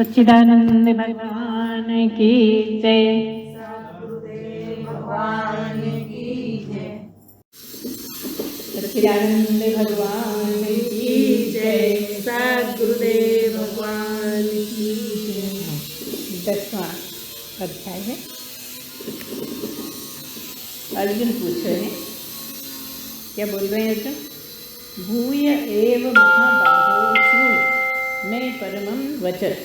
सच्चिदानंद भगवान की जय। सद्गुरुदेव भगवान की जय। सच्चिदानंद भगवान की जय। सद्गुरुदेव भगवान की जय। 10वां अध्याय है। अर्जुन पूछ रहे हैं, क्या बोल रहे हैं अर्जुन? भूय एव महाबाहो शृणु मे परमं वचः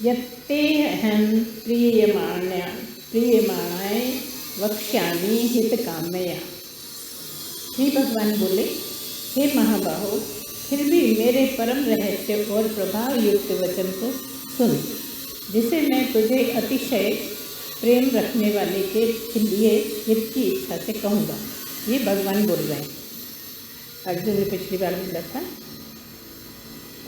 यत्तेऽहं प्रीयमाणाय वक्ष्यामि हितकामया। श्री भगवान बोले, हे महाबाहो, फिर भी मेरे परम रहस्य और प्रभाव युक्त वचन को सुन, जिसे मैं तुझे अतिशय प्रेम रखने वाले के लिए हित की इच्छा से कहूँगा। ये भगवान बोल रहे हैं। अर्जुन ने पिछली बार बोला था,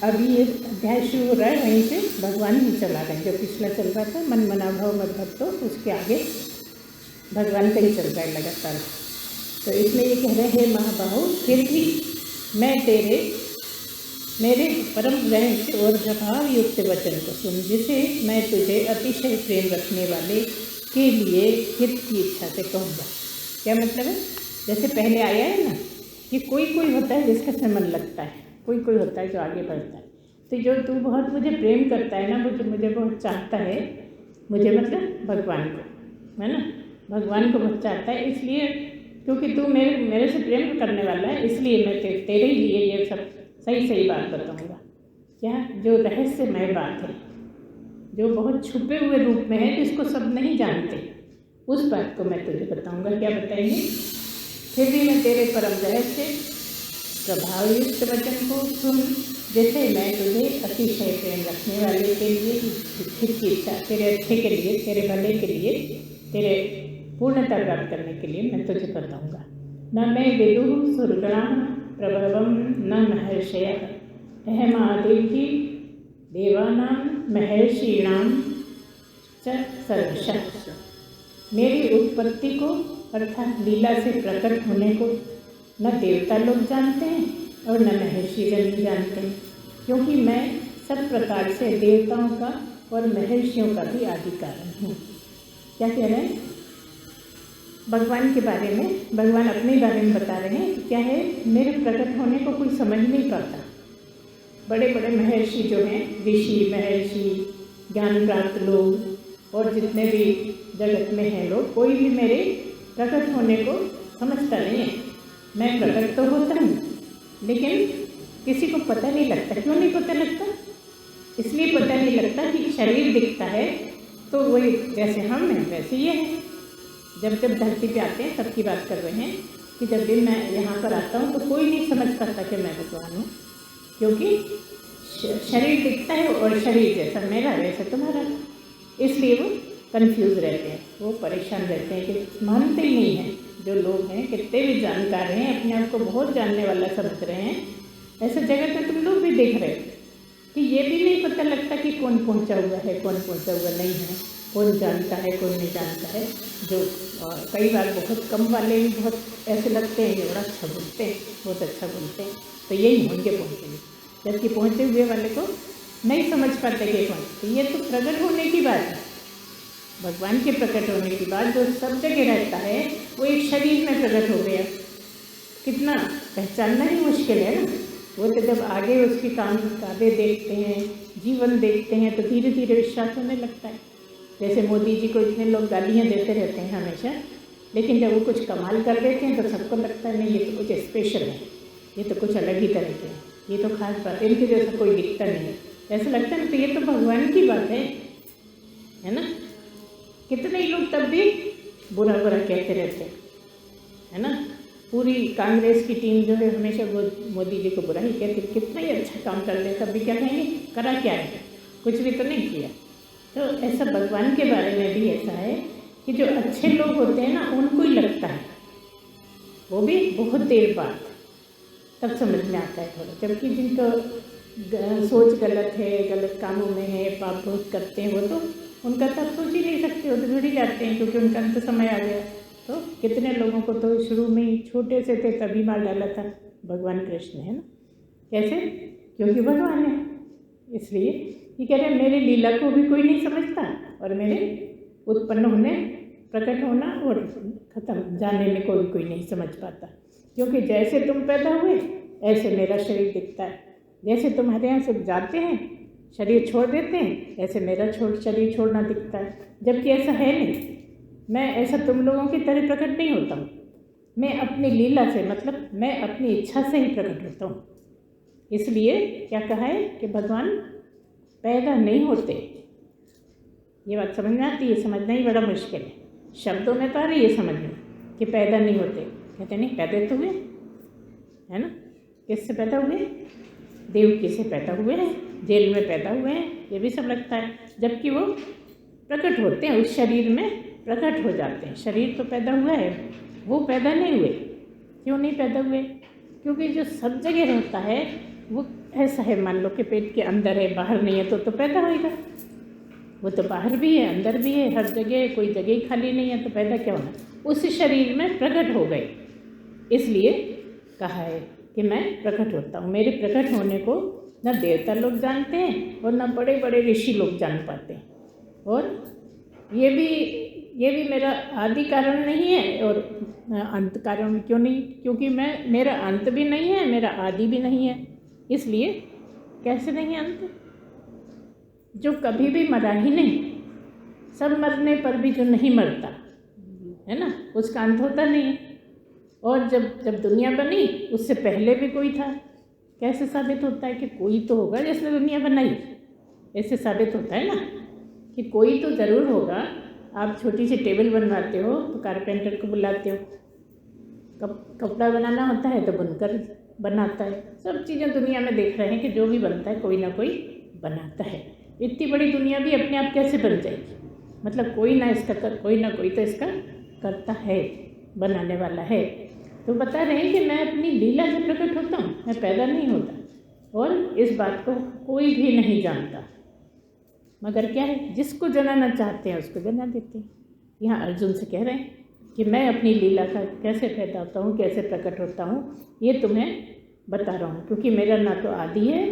अभी ये अध्याय शुरू हो रहा है, वहीं से भगवान ही चला गए। जो पिछला चल रहा था मन मना भाव मत भक्तो, उसके आगे भगवान का ही चल रहा है लगातार। तो इसमें ये कह रहे हैं, हे महाबाहो, फिर भी मैं मेरे परम रहस्य और प्रभाव युक्त वचन को सुन, जिसे मैं तुझे अतिशय प्रेम रखने वाले के लिए हित की इच्छा से कहूँगा। क्या मतलब है? जैसे पहले आया है ना कि कोई होता है जिसका से मन लगता है, कोई होता है जो आगे बढ़ता है। तो जो तू बहुत मुझे प्रेम करता है ना, वो जो मुझे बहुत चाहता है, मुझे मतलब भगवान को, है ना, भगवान को बहुत चाहता है। इसलिए क्योंकि तू मेरे से प्रेम करने वाला है, इसलिए मैं तेरे ही लिए ये सब सही बात बताऊंगा। क्या? जो रहस्यमय बात है, जो बहुत छुपे हुए रूप में है, जिसको सब नहीं जानते, उस बात को मैं तुझे बताऊंगा। क्या बताएंगे? फिर भी मैं तेरे परम रहस्य प्रभाव युक्त वचन को सुन, जैसे मैं तुझे अतिशय प्रेम रखने वाले के लिए हित की इच्छा, तेरे अच्छे के लिए, तेरे भले के लिए, तेरे पूर्णता प्राप्त करने के लिए मैं तुझे बताऊंगा। न मैं विदुः सुरगणाः प्रभवं न महर्षयः अहमादिति देवानां महर्षीणां च सर्वशः। मेरी उत्पत्ति को अर्थात लीला से प्रकट होने को न देवता लोग जानते हैं और न महर्षि जन भी जानते हैं, क्योंकि मैं सब प्रकार से देवताओं का और महर्षियों का भी आदि कारण हूँ। क्या कह रहे हैं? भगवान के बारे में, भगवान अपने बारे में बता रहे हैं कि क्या है, मेरे प्रकट होने को कोई समझ नहीं पाता। बड़े बड़े महर्षि जो हैं, ऋषि, महर्षि, ज्ञान प्राप्त लोग और जितने भी जगत में हैं लोग, कोई भी मेरे प्रकट होने को समझता नहीं है। मैं प्रकट तो होता हूँ, लेकिन किसी को पता नहीं लगता। क्यों नहीं पता लगता? इसलिए पता नहीं लगता कि शरीर दिखता है तो वही जैसे हम हैं वैसे ये है। जब धरती पे आते हैं तब की बात कर रहे हैं कि जब भी मैं यहाँ पर आता हूँ तो कोई नहीं समझ पाता कि मैं भगवान हूँ, क्योंकि शरीर दिखता है और शरीर जैसा मेरा वैसा तुम्हारा, इसलिए वो कंफ्यूज रहते हैं, वो परेशान रहते हैं कि मानते ही नहीं हैं। जो लोग हैं, कितने भी जानकार हैं, अपने आप को बहुत जानने वाला समझ रहे हैं, ऐसे जगत में तुम लोग भी देख रहे हो कि ये भी नहीं पता लगता कि कौन पहुंचा हुआ है, कौन पहुंचा हुआ नहीं है, कौन जानता है, कौन नहीं जानता है। जो कई बार बहुत कम वाले भी बहुत ऐसे लगते हैं कि बड़ा अच्छा बोलते हैं, बहुत अच्छा बोलते हैं, तो यही होंगे पहुँचे हुए, जबकि पहुँचे हुए वाले को नहीं समझ पाते कि पहुँचते। ये तो प्रकट होने की बात है। भगवान के प्रकट होने की बात जो सब जगह रहता है, वो एक शरीर में प्रकट हो गया, कितना पहचानना ही मुश्किल है ना। वो तो जब आगे उसकी कामें देखते हैं, जीवन देखते हैं, तो धीरे धीरे विश्वास होने लगता है। जैसे मोदी जी को इतने लोग गालियाँ देते रहते हैं हमेशा, लेकिन जब वो कुछ कमाल कर देते हैं तो सबको लगता है नहीं, ये तो कुछ स्पेशल है, ये तो कुछ अलग ही तरह के हैं, ये तो खास बात है, इनके जैसा कोई दिखता नहीं है, ऐसा लगता है ना। तो ये तो भगवान की बात है ना। कितने लोग तब भी बुरा कहते रहते हैं, है ना। पूरी कांग्रेस की टीम जो है हमेशा मोदी जी को बुरा ही कहती है, कितना ही अच्छा काम कर ले, तब भी क्या कहेंगे, करा क्या है, कुछ भी तो नहीं किया। तो ऐसा भगवान के बारे में भी ऐसा है कि जो अच्छे लोग होते हैं ना, उनको ही लगता है, वो भी बहुत देर बाद तब समझ में आता है थोड़ा। जबकि जिनको सोच गलत है, गलत कामों में है, पाप बहुत करते हैं, वो तो उनका तब सोच ही नहीं सकते, वो तो जुड़ ही जाते हैं, क्योंकि उनका अंत समय आ गया। तो कितने लोगों को तो शुरू में ही छोटे से थे तभी मार डाला था भगवान कृष्ण, है ना। कैसे? क्योंकि भगवान है, इसलिए ये कह रहे हैं मेरी लीला को भी कोई नहीं समझता और मेरे उत्पन्न होने, प्रकट होना और खत्म जाने में कोई नहीं समझ पाता। क्योंकि जैसे तुम पैदा हुए ऐसे मेरा शरीर दिखता है, जैसे तुम्हारे यहाँ से जाते हैं शरीर छोड़ देते हैं ऐसे मेरा शरीर छोड़ना दिखता है, जबकि ऐसा है नहीं। मैं ऐसा तुम लोगों की तरह प्रकट नहीं होता हूँ। मैं अपनी लीला से, मतलब मैं अपनी इच्छा से ही प्रकट होता हूँ। इसलिए क्या कहा है कि भगवान पैदा नहीं होते। ये बात समझ में आती है? समझना ही बड़ा मुश्किल है। शब्दों में तो आ रही है समझ में कि पैदा नहीं होते। कहते नहीं, पैदा तो हुए, है ना। किससे पैदा हुए? देवकी से पैदा हुए हैं, जेल में पैदा हुए हैं, ये भी सब लगता है। जबकि वो प्रकट होते हैं, उस शरीर में प्रकट हो जाते हैं। शरीर तो पैदा हुआ है, वो पैदा नहीं हुए। क्यों नहीं पैदा हुए? क्योंकि जो सब जगह रहता है वो ऐसा है, मान लो कि पेट के अंदर है, बाहर नहीं है तो पैदा होएगा। वो तो बाहर भी है, अंदर भी है, हर जगह, कोई जगह ही खाली नहीं है, तो पैदा क्या होना? उस शरीर में प्रकट हो गए। इसलिए कहा है कि मैं प्रकट होता हूँ। मेरे प्रकट होने को न देवता लोग जानते हैं और न बड़े बड़े ऋषि लोग जान पाते हैं। और ये भी मेरा आदि कारण नहीं है और अंत कारण क्यों नहीं? क्योंकि मेरा अंत भी नहीं है, मेरा आदि भी नहीं है। इसलिए कैसे नहीं अंत? जो कभी भी मरा ही नहीं, सब मरने पर भी जो नहीं मरता है ना, उसका अंत होता नहीं है। और जब दुनिया बनी उससे पहले भी कोई था। कैसे साबित होता है कि कोई तो होगा जिसने दुनिया बनाई? ऐसे साबित होता है ना कि कोई तो ज़रूर होगा। आप छोटी सी टेबल बनवाते हो तो कारपेंटर को बुलाते हो, कपड़ा बनाना होता है तो बुनकर बनाता है। सब चीज़ें दुनिया में देख रहे हैं कि जो भी बनता है कोई ना कोई बनाता है। इतनी बड़ी दुनिया भी अपने आप कैसे बन जाएगी? मतलब कोई ना कोई तो इसका करता है, बनाने वाला है। तो बता रहे हैं कि मैं अपनी लीला से प्रकट होता हूँ, मैं पैदा नहीं होता। और इस बात को कोई भी नहीं जानता, मगर क्या है, जिसको जनाना चाहते हैं उसको जना देते हैं। यहाँ अर्जुन से कह रहे हैं कि मैं अपनी लीला का कैसे पैदा होता हूँ, कैसे प्रकट होता हूँ, ये तुम्हें बता रहा हूँ। क्योंकि मेरा ना तो आदि है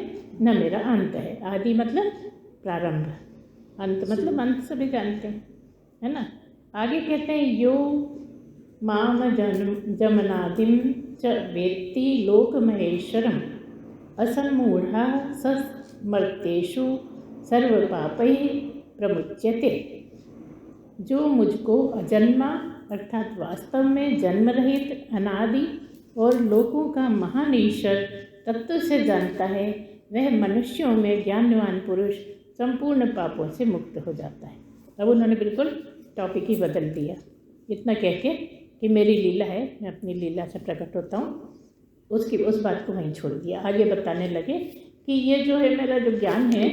न मेरा अंत है। आदि मतलब प्रारंभ, अंत मतलब अंत सभी जानते हैं, है ना। आगे कहते हैं यो माम जमनादिम च वेत्ति लोक महेश्वरम असन्मूढ़ा सस्मर्तेषु सर्व पापै प्रमुच्यते। जो मुझको अजन्मा अर्थात वास्तव में जन्म रहित, अनादि और लोकों का महान ईश्वर तत्व से जानता है, वह मनुष्यों में ज्ञानवान पुरुष संपूर्ण पापों से मुक्त हो जाता है। अब उन्होंने बिल्कुल टॉपिक ही बदल दिया, इतना कह के कि मेरी लीला है, मैं अपनी लीला से प्रकट होता हूँ, उस बात को वहीं छोड़ दिया। आगे बताने लगे कि ये जो है मेरा जो ज्ञान है,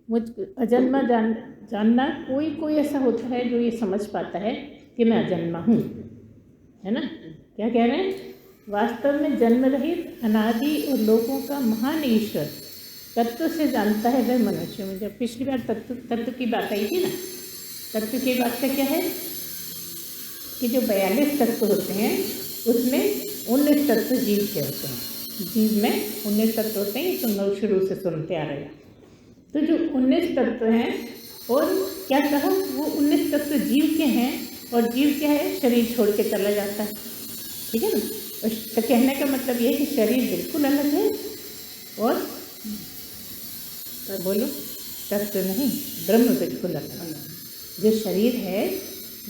मुझ अजन्मा जानना, कोई ऐसा होता है जो ये समझ पाता है कि मैं अजन्मा हूँ, है ना। क्या कह रहे हैं? वास्तव में जन्म रहित, अनादि और लोगों का महान ईश्वर तत्व से जानता है, वह मनुष्य में। जब पिछली बार तत्व की बात आई थी ना, तत्व की बात का क्या है कि जो 42 तत्व होते हैं उसमें 19 तत्व जीव के होते हैं। जीव में 19 तत्व होते हैं, तो 9 शुरू से सुनते आ रहे हैं। तो जो 19 तत्व हैं, और क्या कहा, वो 19 तत्व जीव के हैं, और जीव क्या है, शरीर छोड़ के चला जाता है, ठीक है ना। तो कहने का मतलब ये है कि शरीर बिल्कुल अलग है और बोलो तत्व नहीं, ब्रह्म बिल्कुल अलग। जो शरीर है,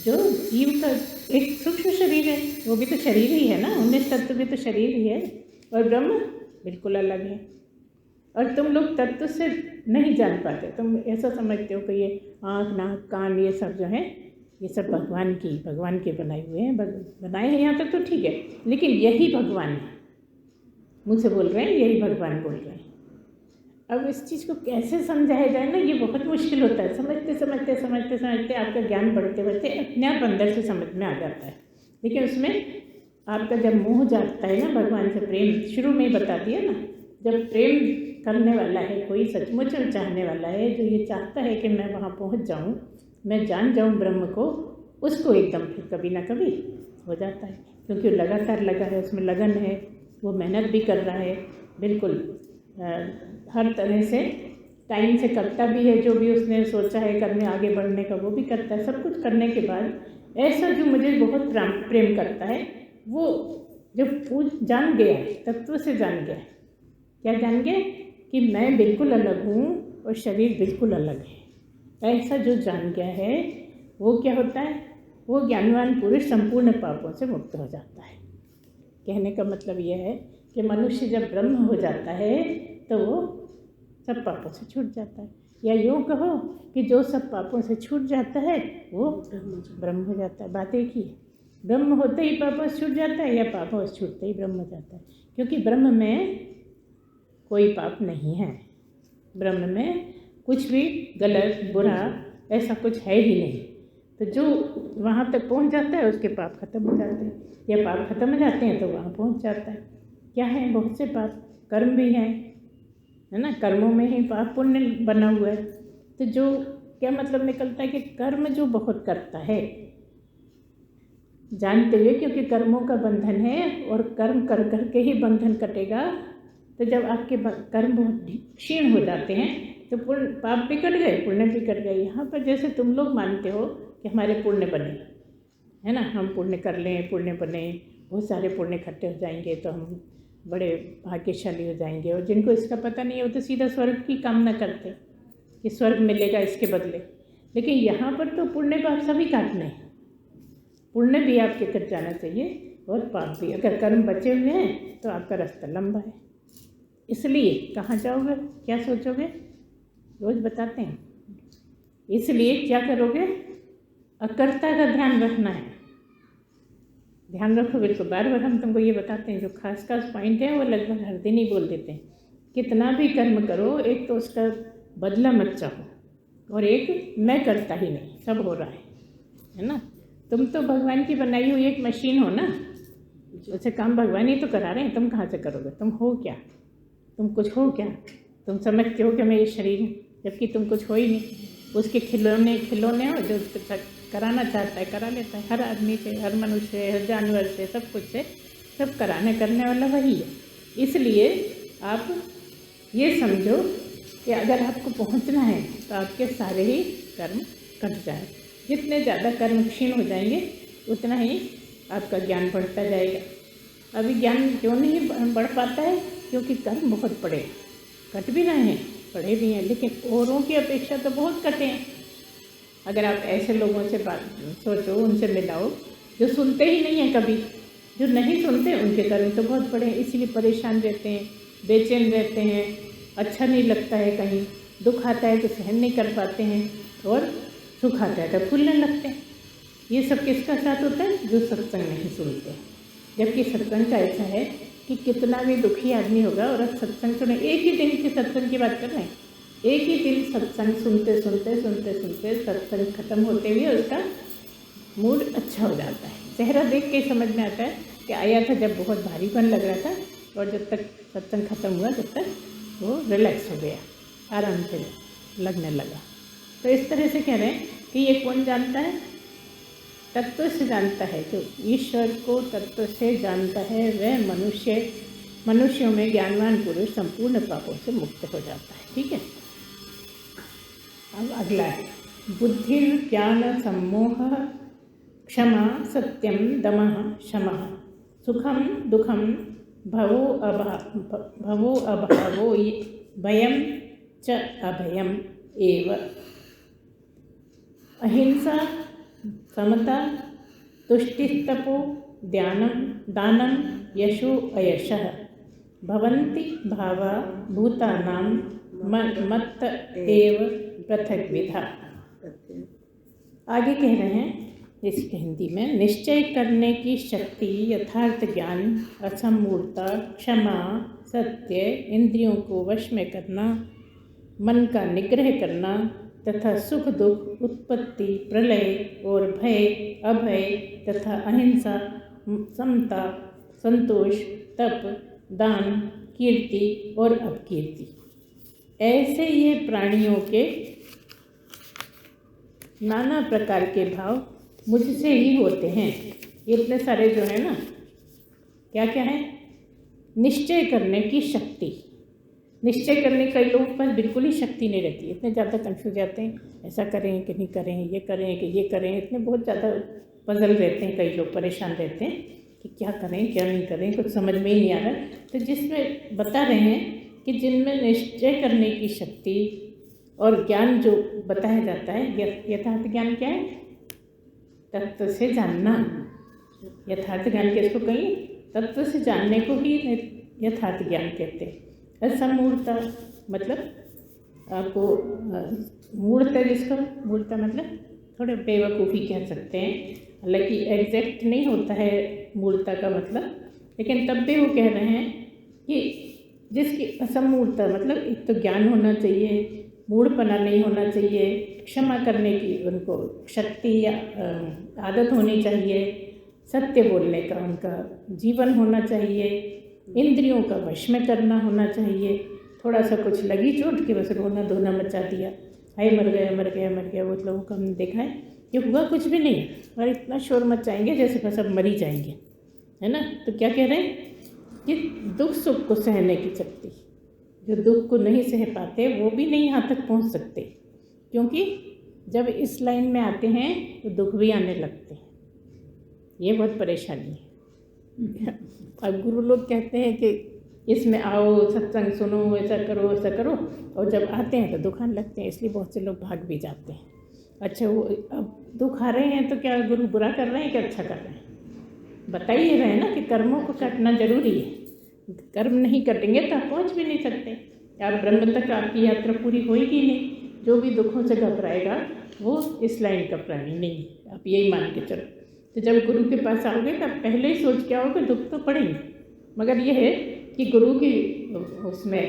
जो जीव का एक सूक्ष्म शरीर है, वो भी तो शरीर ही है ना, 19 तत्व भी तो शरीर ही है, और ब्रह्म बिल्कुल अलग है। और तुम लोग तत्व से नहीं जान पाते, तुम ऐसा समझते हो कि ये आँख, नाक, कान, ये सब जो है, ये सब भगवान के बनाए हुए हैं। बनाए हैं यहाँ तक तो ठीक है, लेकिन यही भगवान है। मुझसे बोल रहे हैं, यही भगवान बोल रहे हैं। अब इस चीज़ को कैसे समझाया जाए ना, ये बहुत मुश्किल होता है। समझते आपका ज्ञान बढ़ते अपने आप अंदर से समझ में आ जाता है। लेकिन उसमें आपका जब मोह जागता है ना, भगवान से प्रेम, शुरू में ही बता दिया ना, जब प्रेम करने वाला है कोई, सचमुच चाहने वाला है, जो ये चाहता है कि मैं वहाँ पहुँच जाऊँ, मैं जान जाऊँ ब्रह्म को, उसको एकदम फिर कभी ना कभी हो जाता है। क्योंकि वो लगातार लगा है, उसमें लगन है, वो मेहनत भी कर रहा है, बिल्कुल हर तरह से टाइम से करता भी है, जो भी उसने सोचा है करने आगे बढ़ने का वो भी करता है। सब कुछ करने के बाद ऐसा जो मुझे बहुत प्रेम करता है, वो जब जान गया है, तत्व से जान गया है, क्या जान गया कि मैं बिल्कुल अलग हूँ और शरीर बिल्कुल अलग है। ऐसा जो जान गया है वो क्या होता है, वो ज्ञानवान पुरुष संपूर्ण पापों से मुक्त हो जाता है। कहने का मतलब यह है कि मनुष्य जब ब्रह्म हो जाता है तो वो सब पापों से छूट जाता है, या यूँ कहो कि जो सब पापों से छूट जाता है वो ब्रह्म हो जाता है। बात एक ही है, ब्रह्म होते ही पापों से छूट जाता है या पापों से छूटते ही ब्रह्म हो जाता है, क्योंकि ब्रह्म में कोई पाप नहीं है। ब्रह्म में कुछ भी गलत बुरा ऐसा कुछ है ही नहीं। तो जो वहाँ तक पहुँच जाता है उसके पाप खत्म हो जाते हैं, या पाप खत्म हो जाते हैं तो वहाँ पहुँच जाता है। क्या है, बहुत से पाप कर्म भी हैं, है ना, कर्मों में ही पाप पुण्य बना हुआ है। तो जो क्या मतलब निकलता है कि कर्म जो बहुत करता है जानते हुए, क्योंकि कर्मों का बंधन है और कर्म कर करके ही बंधन कटेगा। तो जब आपके कर्म बहुत क्षीण हो जाते हैं तो पाप भी कट गए, पुण्य भी कट गए। यहाँ पर जैसे तुम लोग मानते हो कि हमारे पुण्य बने, है ना, हम पुण्य कर लें, पुण्य बने, बहुत सारे पुण्य इकट्ठे हो जाएंगे तो हम बड़े भाग्यशाली हो जाएंगे। और जिनको इसका पता नहीं है वो तो सीधा स्वर्ग की कामना करते कि स्वर्ग मिलेगा इसके बदले। लेकिन यहाँ पर तो पुण्य पाप सभी काटने हैं, पुण्य भी आपके कट जाना चाहिए और पाप भी। अगर कर्म बचे हुए हैं तो आपका रास्ता लंबा है। इसलिए कहाँ जाओगे, क्या सोचोगे, रोज़ बताते हैं। इसलिए क्या करोगे, अकर्ता का ध्यान रखना है। ध्यान रखो बिल्कुल, बार बार हम तुमको ये बताते हैं। जो खास खास पॉइंट है वो लगभग हर दिन ही बोल देते हैं। कितना भी कर्म करो, एक तो उसका बदला मत चाहो, और एक मैं करता ही नहीं, सब हो रहा है ना। तुम तो भगवान की बनाई हुई एक मशीन हो ना, उसे काम भगवान ही तो करा रहे हैं, तुम कहाँ से करोगे। तुम हो क्या, तुम कुछ हो क्या, तुम समझते हो कि मैं ये शरीर हूँ, जबकि तुम कुछ हो ही नहीं। उसके खिलौने हो, जो कराना चाहता है करा लेता है। हर आदमी से, हर मनुष्य से, हर जानवर से, सब कुछ से, सब कराने करने वाला वही है। इसलिए आप ये समझो कि अगर आपको पहुंचना है तो आपके सारे ही कर्म कट जाए। जितने ज़्यादा कर्म क्षीण हो जाएंगे उतना ही आपका ज्ञान बढ़ता जाएगा। अभी ज्ञान क्यों नहीं बढ़ पाता है, क्योंकि कर्म बहुत पड़े, कट भी रहे हैं, पढ़े भी हैं, लेकिन औरों की अपेक्षा तो बहुत कटे हैं। अगर आप ऐसे लोगों से बात सोचो, उनसे मिलाओ जो सुनते ही नहीं हैं कभी, जो नहीं सुनते उनके कर्म तो बहुत पड़े हैं। इसलिए परेशान रहते हैं, बेचैन रहते हैं, अच्छा नहीं लगता है, कहीं दुख आता है तो सहन नहीं कर पाते हैं, और सुख आता है तो फूलने लगते हैं। ये सब किसका साथ होता है, जो सत्संग नहीं सुनते। जबकि सत्संग का ऐसा है कि कितना भी दुखी आदमी होगा और सत्संग सुने, एक ही दिन के सत्संग की बात कर रहे हैं, एक ही दिन सत्संग सुनते सुनते सत्संग खत्म होते हुए उसका मूड अच्छा हो जाता है। चेहरा देख के समझ में आता है कि आया था जब बहुत भारीपन लग रहा था, और जब तक सत्संग खत्म हुआ तब तक वो रिलैक्स हो गया, आराम से लगने लगा। तो इस तरह से कह रहे हैं कि ये कौन जानता है, तत्व से जानता है। जो ईश्वर को तत्व से जानता है वह मनुष्यों में ज्ञानवान पुरुष संपूर्ण पापों से मुक्त हो जाता है। ठीक है, अब अगला है बुद्धि ज्ञान सम्मोह क्षमा सत्यम दमः शमः सुखम दुखम भवो अभावो भयम च अभयम एव। अहिंसा समता तुष्टिस्तपो दानं यशो अयशः भवन्ति भावा भूतानां मत्त एव पृथग्विधा। आगे कह रहे हैं इसके हिंदी में, निश्चय करने की शक्ति, यथार्थ ज्ञान, असमूर्ता, क्षमा, सत्य, इंद्रियों को वश में करना, मन का निग्रह करना तथा सुख दुख, उत्पत्ति, प्रलय और भय अभय तथा अहिंसा, समता, संतोष, तप, दान, कीर्ति और अपकीर्ति, ऐसे ये प्राणियों के नाना प्रकार के भाव मुझसे ही होते हैं। इतने सारे जो है ना, क्या क्या है, निश्चय करने की शक्ति, निश्चय करने कई लोगों के पास बिल्कुल ही शक्ति नहीं रहती, इतने ज़्यादा कन्फ्यूज जाते हैं, ऐसा करें कि नहीं करें, ये करें कि ये करें, इतने बहुत ज़्यादा पजल रहते हैं, कई लोग परेशान रहते हैं कि क्या करें क्या नहीं करें, कुछ समझ में ही नहीं आ रहा। तो जिसमें बता रहे हैं कि जिनमें निश्चय करने की शक्ति और ज्ञान जो बताया जाता है, यथार्थ ज्ञान क्या है? तत्व से जानना। यथार्थ ज्ञान किसको कहें? तत्व से जानने को ही यथार्थ ज्ञान कहते हैं। असमूर्ता मतलब आपको मूर्ता, जिसको मूर्ता मतलब थोड़े बेवकूफ़ी कह सकते हैं, हालांकि एग्जैक्ट नहीं होता है मूर्ता का मतलब, लेकिन तब भी वो कह रहे हैं कि जिसकी असमूर्ता मतलब एक तो ज्ञान होना चाहिए, मूढ़पना नहीं होना चाहिए, क्षमा करने की उनको शक्ति या आदत होनी चाहिए, सत्य बोलने का उनका जीवन होना चाहिए, इंद्रियों का वश में करना होना चाहिए। थोड़ा सा कुछ लगी चोट कि बस रोना धोना मचा दिया, हाय मर गया मर गया मर गया। वो लोगों को हमने देखा है कि हुआ कुछ भी नहीं और इतना शोर मचाएंगे जैसे बस अब मर ही जाएंगे, है ना। तो क्या कह रहे हैं कि दुख सुख को सहने की शक्ति, जो दुख को नहीं सह पाते वो भी नहीं यहाँ तक पहुँच सकते, क्योंकि जब इस लाइन में आते हैं तो दुख भी आने लगते हैं। ये बहुत परेशानी है। अब गुरु लोग कहते हैं कि इसमें आओ, सत्संग सुनो, ऐसा करो ऐसा करो, और जब आते हैं तो दुख आने लगते हैं, इसलिए बहुत से लोग भाग भी जाते हैं। अच्छा, वो अब दुख आ रहे हैं तो क्या गुरु बुरा कर रहे हैं कि अच्छा कर रहे हैं? बता ही रहे हैं ना कि कर्मों को काटना जरूरी है। कर्म नहीं कटेंगे तो आप पहुँच भी नहीं सकते, आप ब्रह्म तक आपकी यात्रा पूरी होएगी नहीं। जो भी दुखों से घबराएगा वो इस लाइन का प्राणी नहीं, आप यही मान के चलो। तो जब गुरु के पास आओगे तब पहले ही सोच के आओगे दुख तो पड़ेंगे, मगर यह है कि गुरु की उसमें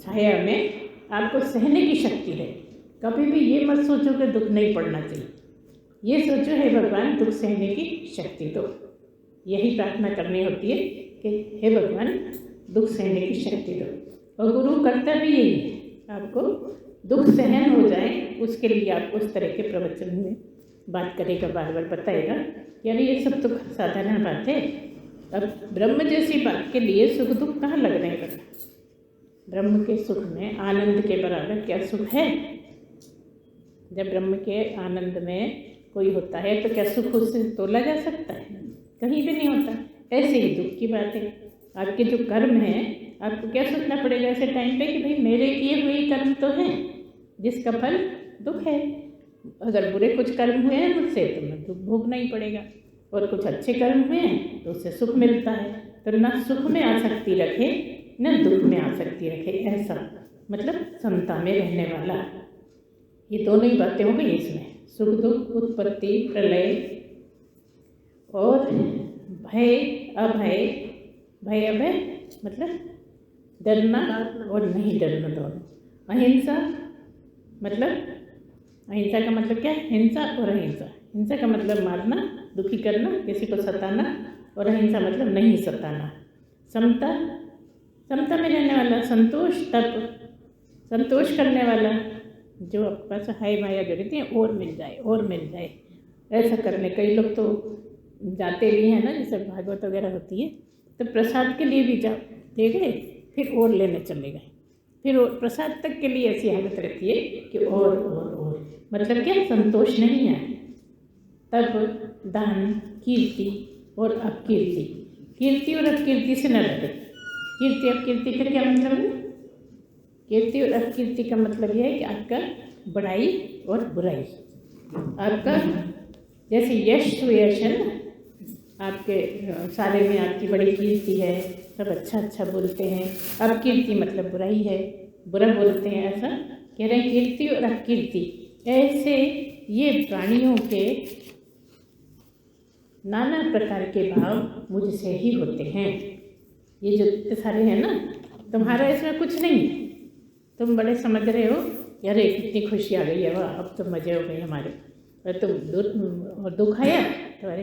छाया में आपको सहने की शक्ति है। कभी भी ये मत सोचो कि दुख नहीं पड़ना चाहिए, ये सोचो हे भगवान दुख सहने की शक्ति दो। यही प्रार्थना करनी होती है कि हे भगवान दुख सहने की शक्ति दो, और गुरु करता भी यही है, आपको दुख सहन हो जाए उसके लिए आप उस तरह के प्रवचन में बात करेगा, बार बार बताएगा कि अरे ये सब तो साधारण बात है। अब ब्रह्म जैसी बात के लिए सुख दुख कहाँ लग रहे हैं? ब्रह्म के सुख में आनंद के बराबर क्या सुख है? जब ब्रह्म के आनंद में कोई होता है तो क्या सुख उससे तोला जा सकता है? कहीं भी नहीं होता। ऐसे ही दुख की बात है। आपके जो कर्म हैं, आपको क्या सोचना पड़ेगा ऐसे टाइम पे कि भाई मेरे किए हुए कर्म तो हैं जिसका फल दुख है। अगर बुरे कुछ कर्म हुए हैं मुझसे तो मैं दुख भोगना ही पड़ेगा, और कुछ अच्छे कर्म हुए हैं तो उससे सुख मिलता है। तो ना सुख में आसक्ति रखे न दुख में आसक्ति रखे, ऐसा मतलब समता में रहने वाला। ये दोनों ही बातें हो गई इसमें, सुख दुख, उत्पत्ति प्रलय और भय अभय। भय अभय मतलब डरना और नहीं डरना दोनों। अहिंसा मतलब, अहिंसा का मतलब क्या है? हिंसा और अहिंसा। हिंसा का मतलब मारना, दुखी करना, किसी को सताना, और अहिंसा मतलब नहीं सताना। समता, समता में रहने वाला, संतोष तप, संतोष करने वाला, जो आपके पास हाय माया जुड़ी थी और मिल जाए और मिल जाए, ऐसा करने। कई लोग तो जाते भी हैं ना, जैसे भागवत वगैरह होती है तो प्रसाद के लिए भी जा दे गए, फिर और लेने चले गए, फिर और प्रसाद तक के लिए ऐसी हालत रहती है कि और मतलब क्या, संतोष नहीं है। तब दान, कीर्ति और अपकीर्ति। कीर्ति और अपकीर्ति से न लगे। कीर्ति अपकीर्ति का क्या मतलब है? कीर्ति और अपकीर्ति का मतलब यह है कि आपका बड़ाई और बुराई, आपका जैसे यश सुयश है ना, आपके सारे में आपकी बड़ी कीर्ति है, सब अच्छा अच्छा बोलते हैं। अपकीर्ति मतलब बुराई है, बुरा बोलते हैं, ऐसा कह रहे हैं। कीर्ति और अपकीर्ति ऐसे ये प्राणियों के नाना प्रकार के भाव मुझसे ही होते हैं। ये जो सारे हैं ना, तुम्हारा इसमें कुछ नहीं है, तुम बड़े समझ रहे हो, यार कितनी खुशी आ गई है, वाह अब तो मज़े हो गए हमारे, और तुम दुख आया तो अरे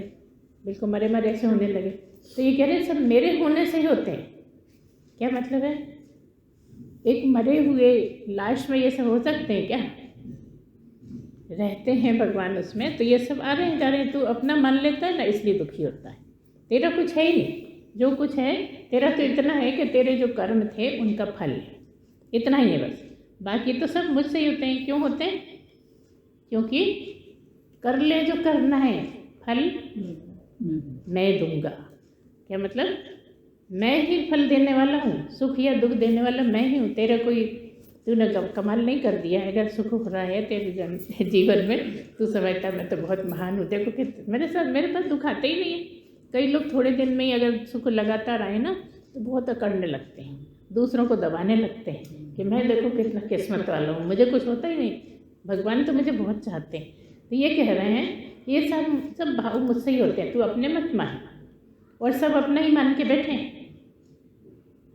बिल्कुल मरे मरे ऐसे होने लगे। तो ये कह रहे सब मेरे होने से ही होते हैं। क्या मतलब है? एक मरे हुए लाश में ये सब हो सकते हैं क्या? रहते हैं भगवान उसमें, तो ये सब आ रहे हैं जा रहे हैं। तू अपना मान लेता है ना, इसलिए दुखी होता है। तेरा कुछ है ही नहीं, जो कुछ है तेरा तो इतना है कि तेरे जो कर्म थे उनका फल है, इतना ही है बस। बाकी तो सब मुझसे ही होते हैं। क्यों होते हैं? क्योंकि कर ले जो करना है, फल मैं दूंगा। क्या मतलब? मैं ही फल देने वाला हूँ, सुख या दुख देने वाला मैं ही हूँ। तेरा कोई तूने कमाल नहीं कर दिया है। अगर सुख हो रहा है तेरे जीवन में, तू समझता मैं तो बहुत महान हूँ। देखो कि मेरे पास दुख आते ही नहीं है। कई लोग थोड़े दिन में ही अगर सुख लगातार आए ना तो बहुत अकड़ने लगते हैं, दूसरों को दबाने लगते हैं कि मैं देखो कितना किस्मत वाला हूँ, मुझे कुछ होता ही नहीं, भगवान तो मुझे बहुत चाहते हैं। तो ये कह रहे हैं ये सब भाव मुझसे ही होते हैं, तू अपने मत मान। और सब अपना ही मान के बैठे,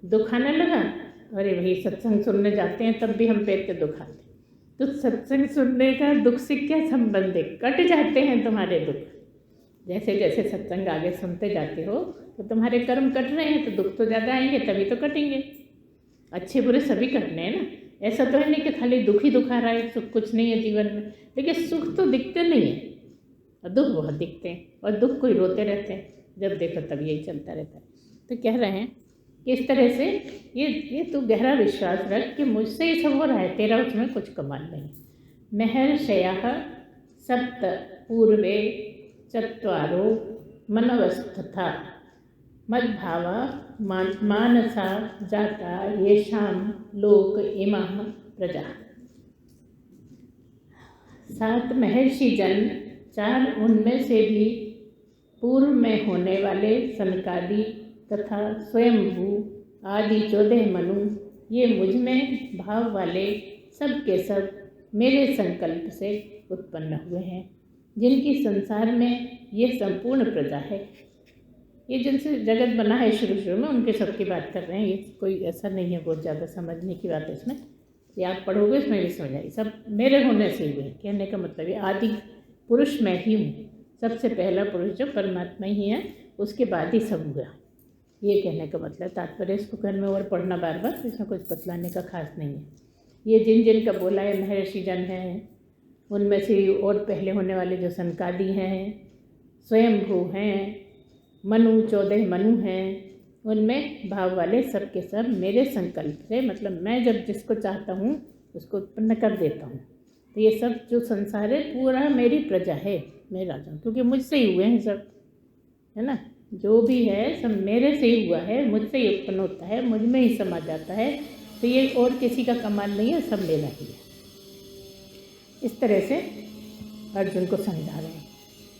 दुख आने लगा, अरे भाई सत्संग सुनने जाते हैं तब भी हम पेट के दुख आते। तो सत्संग सुनने का दुख से क्या संबंध है? कट जाते हैं तुम्हारे दुख। जैसे जैसे सत्संग आगे सुनते जाते हो तो तुम्हारे कर्म कट रहे हैं, तो दुख तो ज़्यादा आएंगे, तभी तो कटेंगे। अच्छे बुरे सभी कटने हैं ना। ऐसा तो है नहीं कि खाली दुख ही दुख आ रहा है, सुख कुछ नहीं है जीवन में। लेकिन सुख तो दिखते नहीं है और दुख बहुत दिखते हैं, और दुख कोई रोते रहते हैं, जब देखो तब यही चलता रहता है। तो कह रहे हैं कि इस तरह से ये तू गहरा विश्वास रख कि मुझसे ही सब हो रहा है, तेरा उसमें कुछ कमाल नहीं। महर्षयः सप्त पूर्वे चत्वारो मनवस्था मद्भावा मानसा जाता येषां लोक इमाः प्रजा। 7 महर्षि जन, 4 उनमें से भी पूर्व में होने वाले सनकादि तथा स्वयंभू आदि 14 मनु, ये मुझ में भाव वाले सब के सब मेरे संकल्प से उत्पन्न हुए हैं, जिनकी संसार में ये संपूर्ण प्रजा है। ये जिनसे जगत बना है शुरू में, उनके सब की बात कर रहे हैं। ये कोई ऐसा नहीं है बहुत ज़्यादा समझने की बात है इसमें, ये आप पढ़ोगे इसमें भी समझ आएगी। सब मेरे होने से हुए। कहने का मतलब ये आदि पुरुष मैं ही हूँ, सबसे पहला पुरुष जो परमात्मा ही है, उसके बाद ही सब हुआ। ये कहने का मतलब तात्पर्य। इसको घर में और पढ़ना बार बार, इसमें कुछ बतलाने का खास नहीं है। ये जिन का बोला है महर्षि जन हैं, उनमें से और पहले होने वाले जो सनकादि हैं, स्वयंभू हैं, मनु 14 मनु हैं, उनमें भाव वाले सब के सब मेरे संकल्प से, मतलब मैं जब जिसको चाहता हूँ उसको उत्पन्न कर देता हूँ। तो ये सब जो संसार है पूरा मेरी प्रजा है, मैं राजा हूँ, क्योंकि मुझसे ही हुए हैं सब, है ना। जो भी है सब मेरे से ही हुआ है, मुझसे ही उत्पन्न होता है, मुझ में ही समा जाता है। तो ये और किसी का कमाल नहीं है, सब मेरा ही है। इस तरह से अर्जुन को समझा रहे हैं।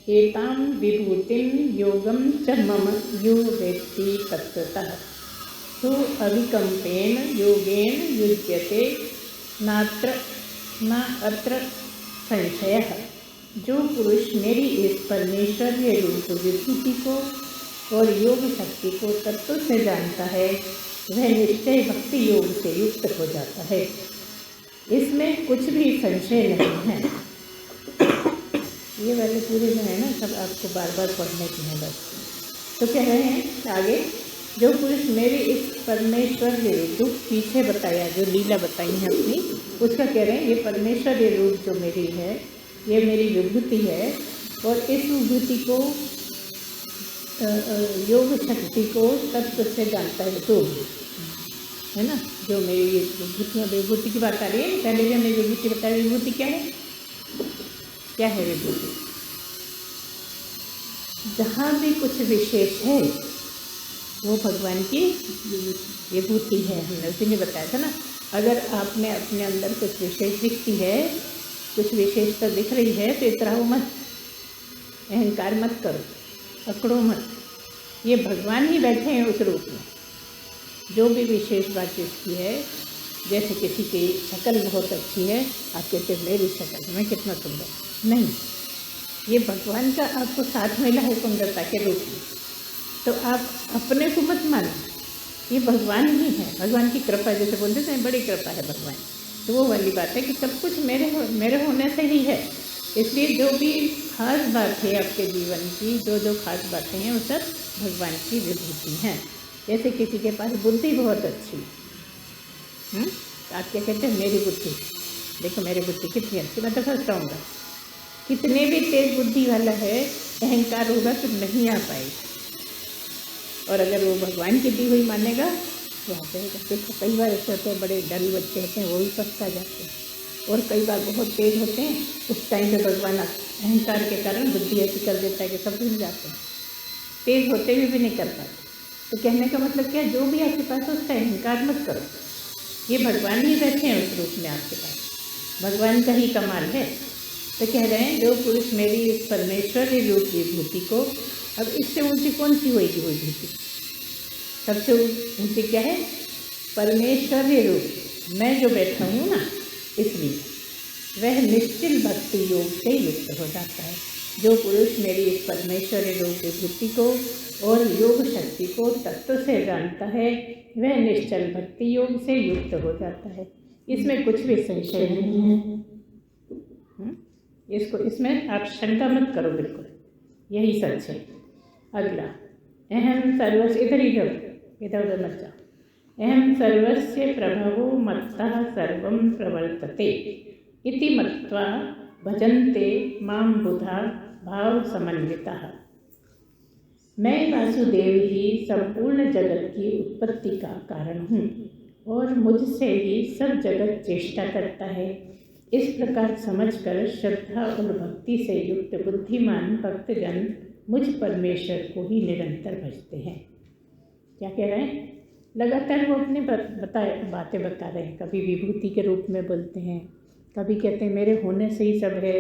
एतां विभूतिं योगम च मम यो वेत्ति तत्त्वतः तो अविकम्पेन योगेन युज्यते नात्र न अत्र संशयः। जो पुरुष मेरी इस परमेश्वरीय रूप विभूति को और योग शक्ति को तत्व से जानता है, वह निश्चय भक्ति योग से युक्त हो जाता है, इसमें कुछ भी संशय नहीं है। ये वाले पूरे जो है ना सब आपको बार बार पढ़ने की है बस। तो कह रहे हैं आगे, जो पुरुष मेरे इस परमेश्वर रूप पीछे बताया, जो लीला बताई है अपनी, उसका कह रहे हैं ये परमेश्वर रूप जो मेरी है, ये मेरी विभूति है, और इस विभूति को योग शक्ति को तत्व से जानता है, तो है ना। जो मेरी विभूति की बात आ रही है, पहले भी हमने विभूति बताई। विभूति क्या है? क्या है विभूति? जहाँ भी कुछ विशेष है वो भगवान की विभूति है। हमने उसी ने बताया था ना, अगर आपने अपने अंदर कुछ विशेष दिखती है, कुछ विशेषता दिख रही है, तो इतराओ मत, अहंकार मत करो, अकड़ो मत। ये भगवान ही बैठे हैं उस रूप में। जो भी विशेष बात इसकी है, जैसे किसी की शक्ल बहुत अच्छी है, आप कहते हैं मेरी शक्ल में कितना सुंदर, नहीं, ये भगवान का आपको साथ मिला है सुंदरता के रूप में। तो आप अपने को मत मानो, ये भगवान ही है, भगवान की कृपा, जैसे बोलते हैं बड़ी कृपा है भगवान। तो वो वाली बात है कि सब कुछ मेरे होने से ही है। इसलिए जो भी खास बात है आपके जीवन की, जो खास बातें हैं, वो सब भगवान की विभूति हैं। जैसे किसी के पास बुद्धि बहुत अच्छी, तो आप क्या कहते हैं मेरी बुद्धि, देखो मेरी बुद्धि कितनी अच्छी, मैं तो फर्स्ट आऊँगा। कितने भी तेज बुद्धि वाला है, अहंकार होगा तो नहीं आ पाएगा। और अगर वो भगवान की दी हुई मानेगा, याद रहेगा। देखो कई बार ऐसे होते हैं, बड़े डल बच्चे होते हैं, वो भी पछता जाते हैं, और कई बार बहुत तेज होते हैं, उस टाइम पे भगवान अहंकार के कारण बुद्धि ऐसी कर देता है कि सब भूल जाते हैं, तेज होते हुए भी नहीं कर पाते। तो कहने का मतलब क्या है, जो भी आपके पास है उसका अहंकार मत करो, ये भगवान ही बैठे हैं उस रूप में आपके पास, भगवान का ही कमाल है। तो कह रहे हैं जो पुरुष मेरी इस परमेश्वरी रूप विभूति को, अब इससे ऊंची कौन सी होगी वो विभूति, सबसे ऊंची क्या है, परमेश्वरी रूप मैं जो बैठा हूँ ना, इसलिए वह निश्चल भक्ति योग से युक्त हो जाता है। जो पुरुष मेरी इस परमेश्वरी रूप विभूति को और योग शक्ति को तत्व से जानता है, वह निश्चल भक्ति योग से युक्त हो जाता है। इसमें कुछ भी संशय नहीं है। इसको इसमें आप शंका मत करो, बिल्कुल यही सच है। अगला, अहम सर्वस्य, इधर ही जाओ, इधर उधर मत जाओ। अहम सर्वस्य प्रभवो मत्तः सर्वं प्रवर्तते इति मत्वा भजन्ते मां बुधा भाव समन्वितः। मैं वासुदेव ही संपूर्ण जगत की उत्पत्ति का कारण हूँ और मुझसे ही सब जगत चेष्टा करता है। इस प्रकार समझकर श्रद्धा और भक्ति से युक्त बुद्धिमान भक्तजन मुझ परमेश्वर को ही निरंतर भजते हैं। क्या कह रहे हैं, लगातार वो अपने बातें बता रहे हैं। कभी विभूति के रूप में बोलते हैं, कभी कहते हैं मेरे होने से ही सब है,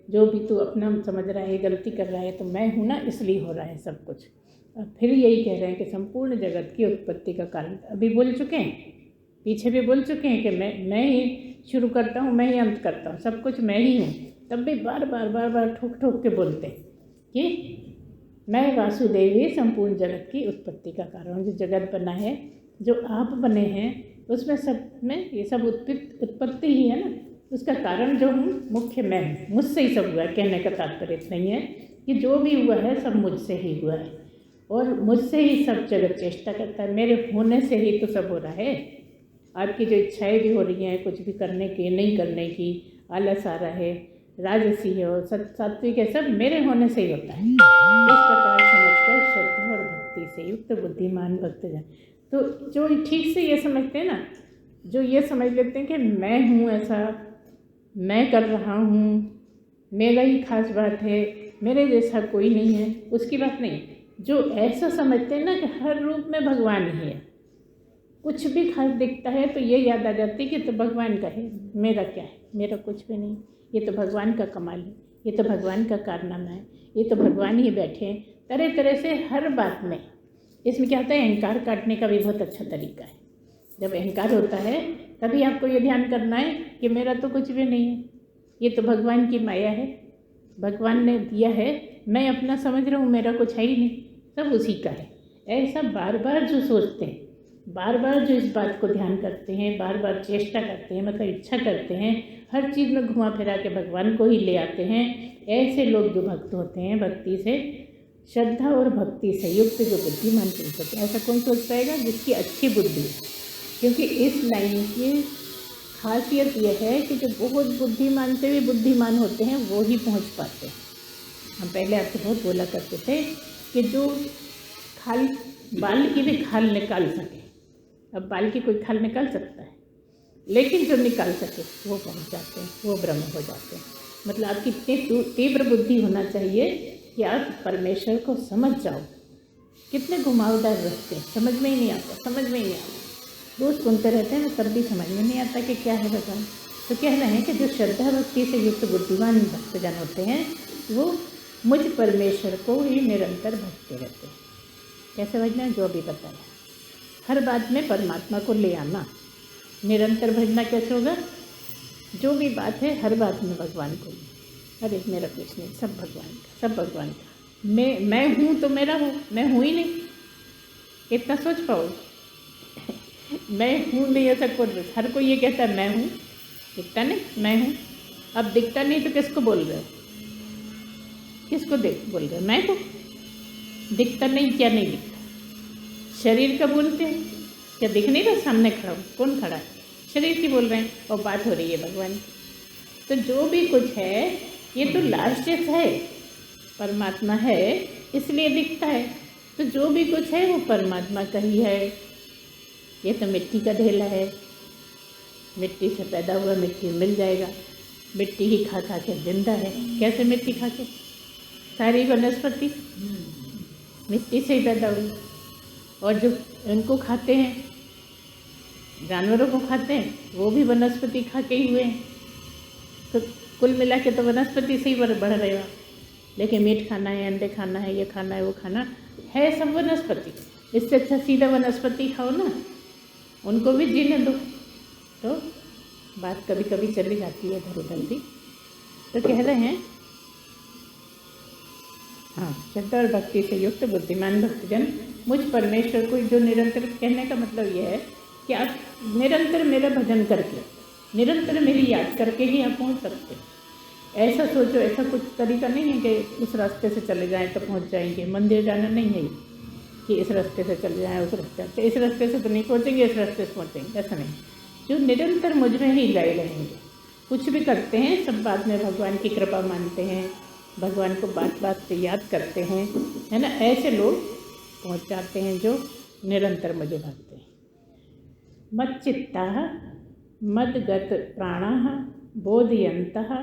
जो भी तू अपना समझ रहा है, गलती कर रहा है, तो मैं हूँ ना इसलिए हो रहा है सब कुछ। और फिर यही कह रहे हैं कि संपूर्ण जगत की उत्पत्ति का कारण, अभी बोल चुके हैं, पीछे भी बोल चुके हैं कि मैं ही शुरू करता हूँ, मैं ही अंत करता हूँ, सब कुछ मैं ही हूँ। तब भी बार बार ठोक ठोक के बोलते हैं कि मैं वासुदेव ही संपूर्ण जगत की उत्पत्ति का कारण हूँ। जो जगत बना है, जो आप बने हैं, उसमें सब में ये सब उत्पत्ति ही है ना, उसका कारण जो हूँ मुख्य मैं हूँ, मुझसे ही सब हुआ है। कहने का तात्पर्य इतना ही है कि जो भी हुआ है सब मुझसे ही हुआ है और मुझसे ही सब जगत चेष्टा करता है, मेरे होने से ही तो सब हो रहा है। आपकी जो इच्छाएं भी हो रही हैं कुछ भी करने की, नहीं करने की, आलस आ रहा है, राजसी है और सात्विक है, सब मेरे होने से ही होता है। इस प्रकार समझकर श्रद्धा और भक्ति से युक्त बुद्धिमान भक्तजन, तो जो ठीक से ये समझते हैं ना, जो ये समझ लेते हैं कि मैं हूँ ऐसा, मैं कर रहा हूँ, मेरा ही खास बात है, मेरे जैसा कोई नहीं है, उसकी बात नहीं। जो ऐसा समझते हैं ना कि हर रूप में भगवान ही है, कुछ भी खास दिखता है तो ये याद आ जाती है कि तो भगवान का है, मेरा क्या है, मेरा कुछ भी नहीं, ये तो भगवान का कमाल है, ये तो भगवान का कारनामा है, ये तो भगवान ही बैठे हैं तरह तरह से हर बात में। इसमें क्या होता है, अहंकार काटने का भी बहुत अच्छा तरीका है। जब अहंकार होता है तभी आपको ये ध्यान करना है कि मेरा तो कुछ भी नहीं है, ये तो भगवान की माया है, भगवान ने दिया है, मैं अपना समझ रहा हूँ, मेरा कुछ है ही नहीं, सब उसी का है। ऐसा बार बार जो सोचते हैं, बार बार जो इस बात को ध्यान करते हैं, बार बार चेष्टा करते हैं, मतलब इच्छा करते हैं, हर चीज़ में घुमा फिरा के भगवान को ही ले आते हैं, ऐसे लोग जो भक्त होते हैं, भक्ति से, श्रद्धा और भक्ति से युक्त जो बुद्धिमान पुरुष होते हैं, ऐसा कौन सोच पाएगा जिसकी अच्छी बुद्धि है। क्योंकि इस लाइन की खासियत यह है कि जो बहुत बुद्धिमान से भी बुद्धिमान होते हैं वो ही पहुंच पाते हैं। हम पहले आपसे बहुत बोला करते थे कि जो खाल, बाल की भी खाल निकाल सके, अब बाल की कोई खाल निकाल सकता है, लेकिन जो निकाल सके वो पहुंच जाते हैं, वो ब्रह्म हो जाते हैं। मतलब आपकी इतनी तीव्र बुद्धि होना चाहिए कि आप परमेश्वर को समझ जाओ। कितने घुमावदार रास्ते, समझ में ही नहीं आता, समझ में ही नहीं आता, रोज़ सुनते रहते हैं ना, तब भी समझ में नहीं आता कि क्या है भगवान। तो कह रहे हैं कि जो श्रद्धा भक्ति से युक्त बुद्धिमान भक्तजन होते हैं वो मुझ परमेश्वर को ही निरंतर भजते रहते हैं। कैसे भजना है, जो अभी बताया, हर बात में परमात्मा को ले आना, निरंतर भजना कैसे होगा, जो भी बात है हर बात में भगवान को, अरे मेरा कुछ नहीं, सब भगवान का, सब भगवान का, मैं हूँ तो मेरा हूँ, मैं हूँ ही नहीं, इतना सोच पाओ। मैं हूँ नहीं ऐसा कौन, हर कोई ये कहता है मैं हूँ, दिखता नहीं मैं हूँ। अब दिखता नहीं तो किसको बोल रहे हो, किसको बोल रहे हो, मैं को दिखता नहीं, क्या नहीं दिखता, शरीर का बोलते हैं, क्या दिख नहीं रहा, सामने खड़ा हूँ, कौन खड़ा है, शरीर की बोल रहे हैं, और बात हो रही है भगवान की। तो जो भी कुछ है ये तो लास्ट है, परमात्मा है इसलिए दिखता है, तो जो भी कुछ है वो परमात्मा का ही है। ये तो मिट्टी का ढेला है, मिट्टी से पैदा हुआ, मिट्टी में मिल जाएगा, मिट्टी ही खा खा के जिंदा है। कैसे मिट्टी खा के? सारी वनस्पति मिट्टी से ही पैदा हुई। और जो इनको खाते हैं, जानवरों को खाते हैं, वो भी वनस्पति खा के ही हुए हैं। तो कुल मिला के तो वनस्पति से ही बढ़ रहे हो। लेकिन मीट खाना है, अंडे खाना है, ये खाना है, वो खाना है, सब वनस्पति। इससे अच्छा सीधा वनस्पति खाओ ना, उनको भी जीने दो। तो बात कभी कभी चली जाती है इधर उधर भी। तो कह रहे हैं, हाँ, श्रद्धा और भक्ति से युक्त बुद्धिमान भक्तजन मुझ परमेश्वर को जो निरंतर, कहने का मतलब यह है कि आप निरंतर मेरा भजन करके, निरंतर मेरी याद करके ही आप पहुँच सकते हैं। ऐसा सोचो, ऐसा कुछ तरीका नहीं है कि उस रास्ते से चले जाएं तो पहुंच जाएंगे। मंदिर जाना नहीं है कि इस रास्ते से चले जाएं, उस रास्ते से, इस रास्ते से तो नहीं पहुंचेंगे, इस रास्ते से पहुंचेंगे, ऐसा नहीं। जो निरंतर मुझ में ही लगे रहेंगे, कुछ भी करते हैं सब बाद में भगवान की कृपा मानते हैं, भगवान को बात बात पे याद करते हैं, है ना। ऐसे लोग पहुँच जाते हैं जो निरंतर मुझे भजते हैं। मच्चित्ताः मद्गत प्राणाः बोधयन्तः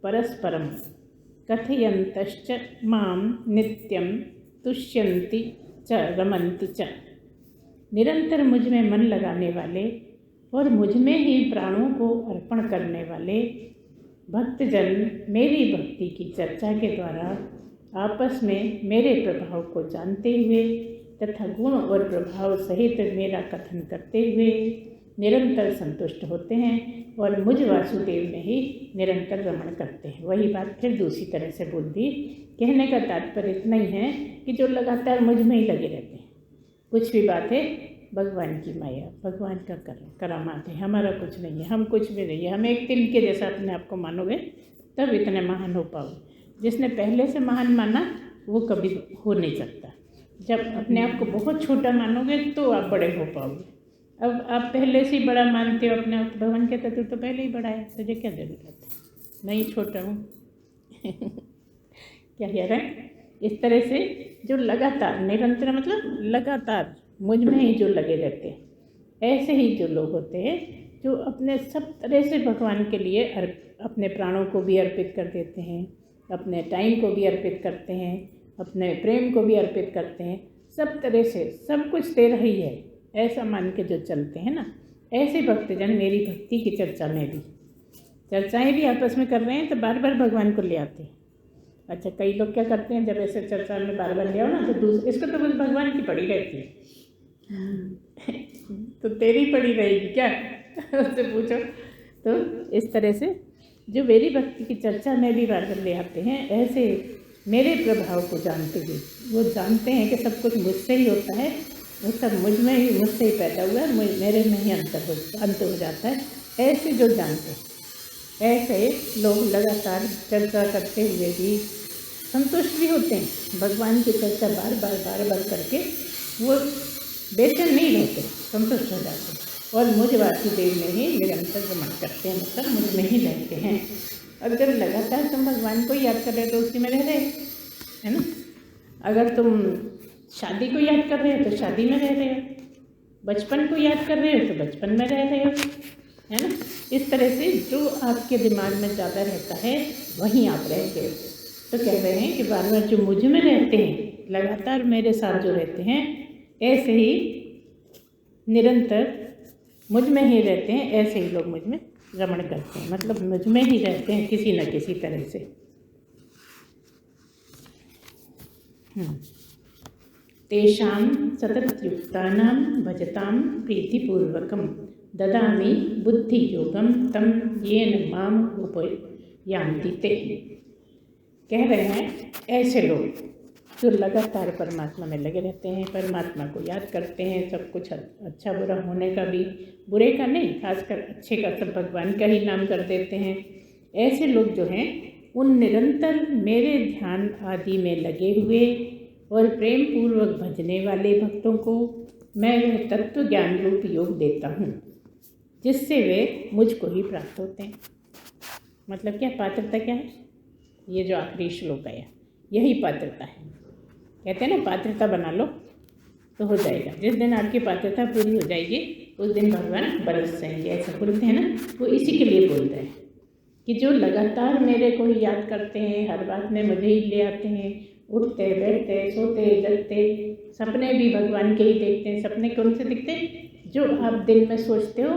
परस्परं कथयन्तश्च मां नित्यं तुष्यन्ति च रमन्ति च। निरंतर मुझ में मन लगाने वाले और मुझ में ही प्राणों को अर्पण करने वाले भक्तजन मेरी भक्ति की चर्चा के द्वारा आपस में मेरे प्रभाव को जानते हुए तथा गुण और प्रभाव सहित मेरा कथन करते हुए निरंतर संतुष्ट होते हैं और मुझ वासुदेव में ही निरंतर रमण करते हैं। वही बात फिर दूसरी तरह से बोल दी। कहने का तात्पर्य इतना ही है कि जो लगातार मुझ में ही लगे रहते हैं। कुछ भी बात है भगवान की माया, भगवान का करामात है, हमारा कुछ नहीं है, हम कुछ भी नहीं है। हम एक तिल के जैसा अपने आप को मानोगे तब इतने महान हो पाओगे। जिसने पहले से महान माना वो कभी हो नहीं सकता। जब अपने आप को बहुत छोटा मानोगे तो आप बड़े हो पाओगे। अब आप पहले से ही बड़ा मानते हो अपने आप, भगवान कहते तू तो पहले ही बड़ा है, तुझे क्या जरूरत है, मैं ही छोटा हूँ। क्या कह रहे हैं? इस तरह से जो लगातार, निरंतर मतलब लगातार मुझ में ही जो लगे रहते हैं, ऐसे ही जो लोग होते हैं जो अपने सब तरह से भगवान के लिए अपने प्राणों को भी अर्पित कर देते हैं, अपने टाइम को भी अर्पित करते हैं, अपने प्रेम को भी अर्पित करते हैं, सब तरह से सब कुछ तेरा ही है, ऐसा मान के जो चलते हैं ना, ऐसे भक्तजन मेरी भक्ति की चर्चा में भी, चर्चाएं भी आपस में कर रहे हैं तो बार बार भगवान को ले आते हैं। अच्छा, कई लोग क्या करते हैं, जब ऐसे चर्चा में बार बार ले आओ ना तो इसको तो बस भगवान की पड़ी रहती है। तो तेरी पड़ी रहेगी क्या? उससे पूछो। तो इस तरह से जो मेरी भक्ति की चर्चा में भी बार बार ले आते हैं, ऐसे मेरे प्रभाव को जानते हुए वो जानते हैं कि सब कुछ मुझसे ही होता है, वो सब मुझ में ही, मुझसे ही पैदा हुआ है, मेरे में ही अंत हो जाता है। ऐसे जो जानते हैं, ऐसे लोग लगातार चर्चा करते हुए भी संतुष्ट भी होते हैं। भगवान की चर्चा बार बार करके वो बेचैन नहीं रहते, संतुष्ट हो जाते हैं और मुझ वासुदेव में ही निरंतर रमण करते हैं, मतलब मुझ में ही रहते हैं। और अगर लगातार तुम भगवान को याद कर रहे हो तो उसी में रह रहे, है ना। अगर तुम शादी को याद कर रहे हो तो शादी में रह रहे हो, बचपन को याद कर रहे हो तो बचपन में रह रहे हो, है ना। इस तरह से जो आपके दिमाग में ज़्यादा रहता है वहीं आप रहते हो। तो कह रहे हैं कि बार बार जो मुझ में रहते हैं, लगातार मेरे साथ जो रहते हैं, ऐसे ही निरंतर मुझ में ही रहते हैं, ऐसे ही लोग मुझ में रमण करते हैं, मतलब मुझ में ही रहते हैं किसी न किसी तरह से। तेषां सततयुक्तानां भजतां प्रीतिपूर्वकं ददामि बुद्धियोगं तं येन माम उपयान्ति ते। कह रहे हैं ऐसे लोग जो लगातार परमात्मा में लगे रहते हैं, परमात्मा को याद करते हैं, सब कुछ अच्छा बुरा होने का भी, बुरे का नहीं, खासकर अच्छे का सब भगवान का ही नाम कर देते हैं। ऐसे लोग जो हैं उन निरंतर मेरे ध्यान आदि में लगे हुए और प्रेम पूर्वक भजने वाले भक्तों को मैं वह तत्व ज्ञान रूप योग देता हूँ जिससे वे मुझको ही प्राप्त होते हैं। मतलब क्या पात्रता क्या है? ये जो आखिरी श्लोक आया यही पात्रता है। कहते हैं ना, पात्रता बना लो तो हो जाएगा। जिस दिन आपकी पात्रता पूरी हो जाएगी उस दिन भगवान बरस जाएंगे, ऐसा बोलते हैं ना। वो इसी के लिए बोलते हैं कि जो लगातार मेरे को ही याद करते हैं, हर बात में मुझे ही ले आते हैं, उठते बैठते सोते जगते, सपने भी भगवान के ही देखते हैं। सपने कौन से दिखते हैं? जो आप दिन में सोचते हो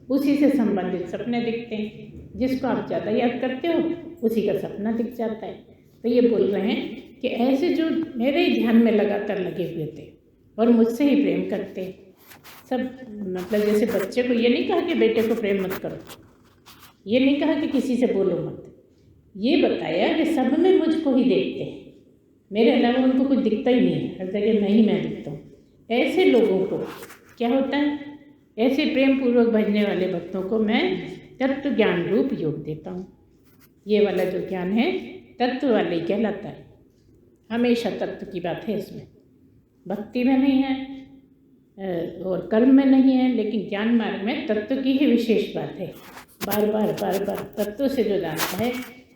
उसी से संबंधित सपने दिखते हैं। जिसको आप ज़्यादा याद करते हो उसी का सपना दिख जाता है। तो ये बोल रहे हैं कि ऐसे जो मेरे ही ध्यान में लगातार लगे हुए थे और मुझसे ही प्रेम करते सब, मतलब जैसे बच्चे को ये नहीं कहा कि बेटे को प्रेम मत करो, ये नहीं कहा कि किसी से बोलो मत, ये बताया कि सब में मुझको ही देखते हैं, मेरे अलावा उनको कुछ दिखता ही नहीं है, हर जगह मैं दिखता हूँ। ऐसे लोगों को क्या होता है, ऐसे प्रेम पूर्वक भजने वाले भक्तों को मैं तत्व ज्ञान रूप योग देता हूँ। ये वाला जो ज्ञान है तत्व वाले कहलाता है। हमेशा तत्व की बात है इसमें, भक्ति में नहीं है और कर्म में नहीं है, लेकिन ज्ञान मार्ग में तत्व की ही विशेष बात है। बार बार तत्व से जो जानता है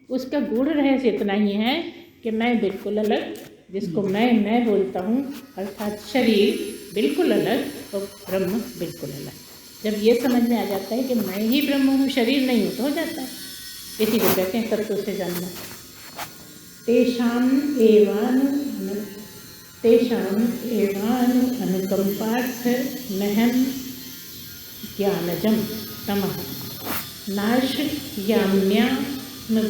उसका गूढ़ रहस्य इतना ही है कि मैं बिल्कुल अलग, जिसको मैं बोलता हूँ, अर्थात शरीर बिल्कुल अलग और ब्रह्म बिल्कुल अलग। जब ये समझ में आ जाता है कि मैं ही ब्रह्म हूँ, शरीर नहीं हूँ, तो हो जाता है। इसीलिए कहते हैं तत्व से जानना। तेषाम एवानु अनुकंपार्थ महम ज्ञानजम तमः नाश याम्यात्म